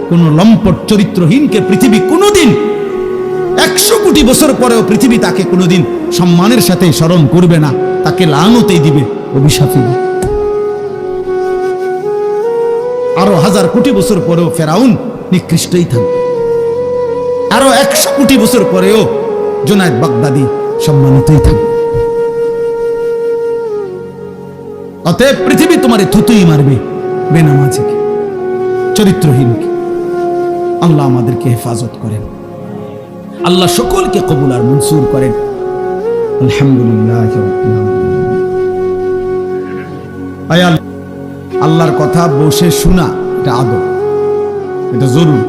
S1: কোনো লম্পট চরিত্রহীনকে পৃথিবী কোনোদিন 100 কোটি বছর পরেও পৃথিবী তাকে কোনোদিন সম্মানের সাথে স্মরণ করবে না, তাকে লানতেই দিবে, অভিশাপই দিবে। আরো 1000 কোটি বছর পরেও ফেরাউন নিকৃষ্টই থাকবে, আরো 100 কোটি বছর পরেও জুনায়েদ বাগদাদি সম্মানিতই থাকবে। অতএব পৃথিবী তোমারে থুতুই মারবে, বেনামাজিকে, চরিত্রহীনকে। আল্লাহ আমাদেরকে হেফাজত করেন, আল্লাহ সকলকে কবুল আর মনসুর করেন। আলহামদুলিল্লাহ। আল্লাহর কথা বসে শোনা এটা আদব, এটা জরুরি,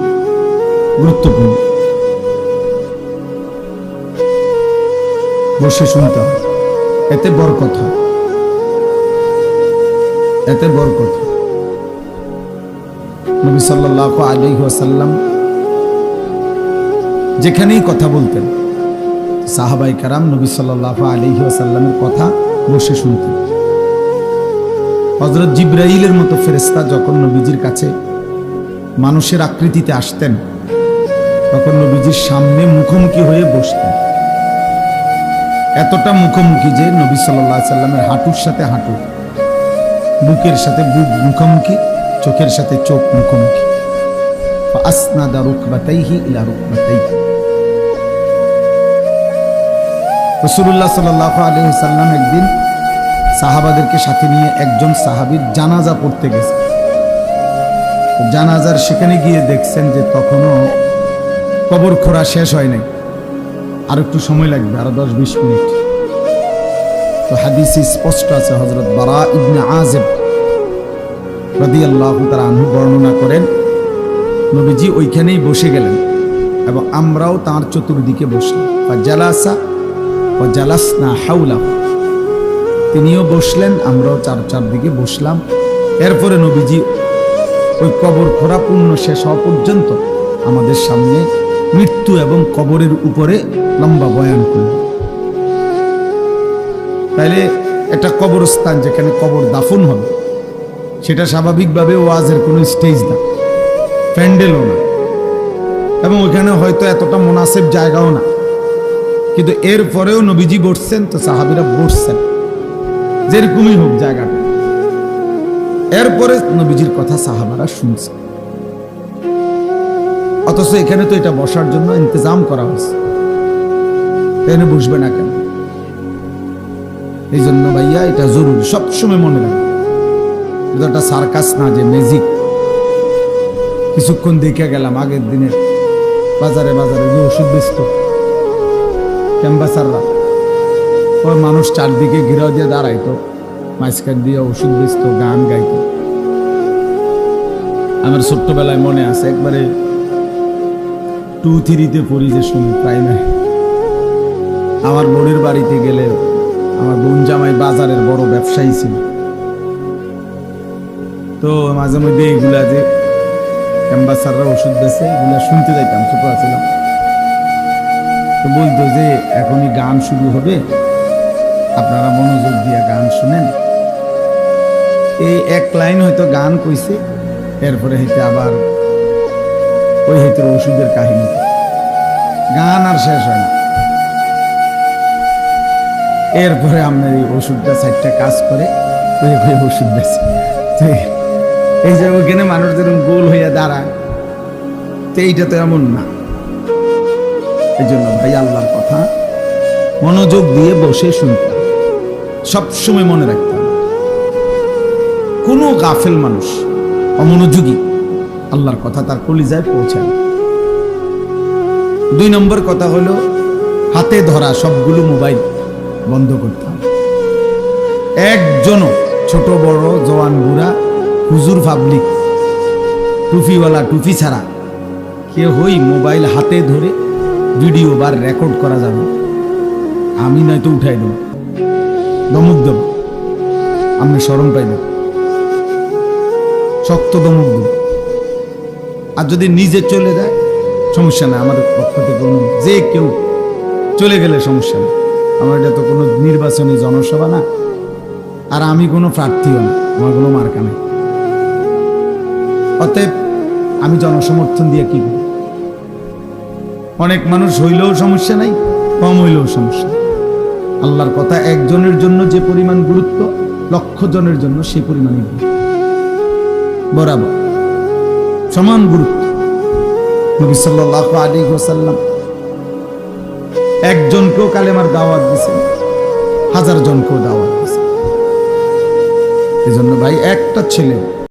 S1: গুরুত্বপূর্ণ। বসে শুনতে হয়, এতে বরকত হয়, এতে বরকত হয়। নবী সাল্লাল্লাহু আলাইহি ওয়াসাল্লাম যেখানেই কথা বলতেন, সাহাবায়ে কেরাম নবী সাল্লাল্লাহু আলাইহি ওয়াসাল্লামের কথা বসে শুনতেন। হযরত জিবরাইলের মতো ফেরেশতা যখন নবীজির কাছে মানুষের আকৃতিতে আসতেন, তখন নবীজির সামনে মুখোমুখি হয়ে বসতেন। এতটা মুখোমুখি যে নবী সাল্লাল্লাহু আলাইহি ওয়াসাল্লামের হাঁটুর সাথে হাঁটু, বুকের সাথে বুক মুখোমুখি, চোখের সাথে চোখ মুখোমুখি। ফাসনাদা রুকবাতাইহি ইলা রুকবাতাইহি। রাসূলুল্লাহ সাল্লাল্লাহু আলাইহি ওয়াসাল্লাম একদিন সাহাবাদেরকে সাথে নিয়ে একজন সাহাবীর জানাজা পড়তে গেছে। জানাজার সেখানে গিয়ে দেখছেন যে তখনও কবর খোঁড়া শেষ হয় নাই, আর একটু সময় লাগবে, আরো 10-20 মিনিট। তো হাদিসে স্পষ্ট আছে, হযরত বারা ইবনে আযিব রাদিয়াল্লাহু তাআলা আনহু বর্ণনা করেন, নবীজি ওইখানেই বসে গেলেন এবং আমরাও তার চতুর্দিকে বসলাম। ফাজালাসা ওয়া জালাসনা হাওলাহু, তিনিও বসলেন, আমরাও চারদিকে বসলাম। এরপরে নবীজি ওই কবর খোঁড়া পূর্ণ শেষ হওয়া পর্যন্ত আমাদের সামনে মৃত্যু এবং কবরের উপরে লম্বা বয়ান করলেন। তাইলে একটা কবরস্থান যেখানে কবর দাফন হবে, সেটা স্বাভাবিকভাবে ওয়াজের কোনো স্টেজ না, প্যান্ডেলও না, এবং ওখানে হয়তো এতটা মুনাসিব জায়গাও না, কিন্তু এরপরেও নবীজি বসছেন, তো সাহাবীরা বসছেন, যেরকমই হোক জায়গাটা। এরপরে নবীজির কথা সাহাবারা শুনছে, অথচ এখানে তো এটা বসার জন্য ইন্তজাম করা হয়েছে, এখানে বসবে না কেন? এই জন্য ভাইয়া এটা জরুরি, সবসময় মনে রাখবে, এটা একটা সার্কাস না যে ম্যাজিক। কিছুক্ষণ দেখে গেলাম আগের দিনে বাজারে বাজারে যে ওষুধ বেচত ক্যাম্বাসাররা, ওই মানুষ চারদিকে ঘিরাও দিয়ে দাঁড়াইতো, মাঝখান দিয়ে ওষুধ বেচত, গান গাইত। আমার ছোট্টবেলায় মনে আছে, একবারে 2-3-তে পড়ি যে সময়, প্রাইমারি। আমার বোনের বাড়িতে গেলে, আমার বোন জামাই বাজারের বড় ব্যবসায়ী ছিল, তো মাঝে মধ্যে এগুলা যে ক্যাম্বাসাররা ওষুধ বেছে এগুলা শুনতে যাইতাম, ছোট ছিলাম। তো বলতো যে এখনই গান শুরু হবে, আপনারা মনোযোগ দিয়ে গান শুনেন। এই এক লাইন হয়তো গান কইছে, এরপরে হইতে আবার ওই হইতে ওষুধের কাহিনী, গান আর শেষ হয় না। এরপরে আপনার এই ওষুধটা 4টা কাজ করে ওই ওষুধ বেছে। এই যে ওইখানে মানুষ যেরকম গোল হইয়া দাঁড়ায়, তো এইটা তো এমন না। এই জন্য ভাই আল্লাহর কথা মনোযোগ দিয়ে বসে শুনতে, সবসময় মনে রাখতে হবে, কোনো গাফেল মানুষ, অমনোযোগী, আল্লাহর কথা তার কলিজায় পৌঁছায়। 2 নম্বর কথা হলো হাতে ধরা সবগুলো মোবাইল বন্ধ করতে হবে। একজনও, ছোট বড়, জওয়ান বুড়া, হুজুর পাবলিক, টুপিওয়ালা টুপি ছাড়া কেউই মোবাইল হাতে ধরে ভিডিও বা রেকর্ড করা যাবে। আমি নয়তো উঠাই দেব, দমক দেব, আপনি শরম পাইবেন, শক্ত দমক দেব। আর যদি নিজে চলে যায় সমস্যা নাই, আমাদের পক্ষ থেকে কোনো, যে কেউ চলে গেলে সমস্যা নেই। আমার এটা তো কোনো নির্বাচনী জনসভা না, আর আমি কোনো প্রার্থীও না, আমার কোনো মার্কা নেই। অতএব আমি জনসমর্থন দিয়ে কি করি? অনেক মানুষ হইলেও সমস্যা নাই, কম হইলেও সমস্যা নেই। আল্লাহর কথা একজনের জন্য যে পরিমাণ গুরুত্ব, 1,00,000 জনের জন্য সেই পরিমাণই গুরুত্ব, বরাবর সমান গুরুত্ব। নবী সাল্লাল্লাহু আলাইহি ওয়াসাল্লাম একজনকেও কালেমার দাওয়াত দিয়েছেন, 1000 জনকেও দাওয়াত দিয়েছেন। এজন্য ভাই, একটা ছেলে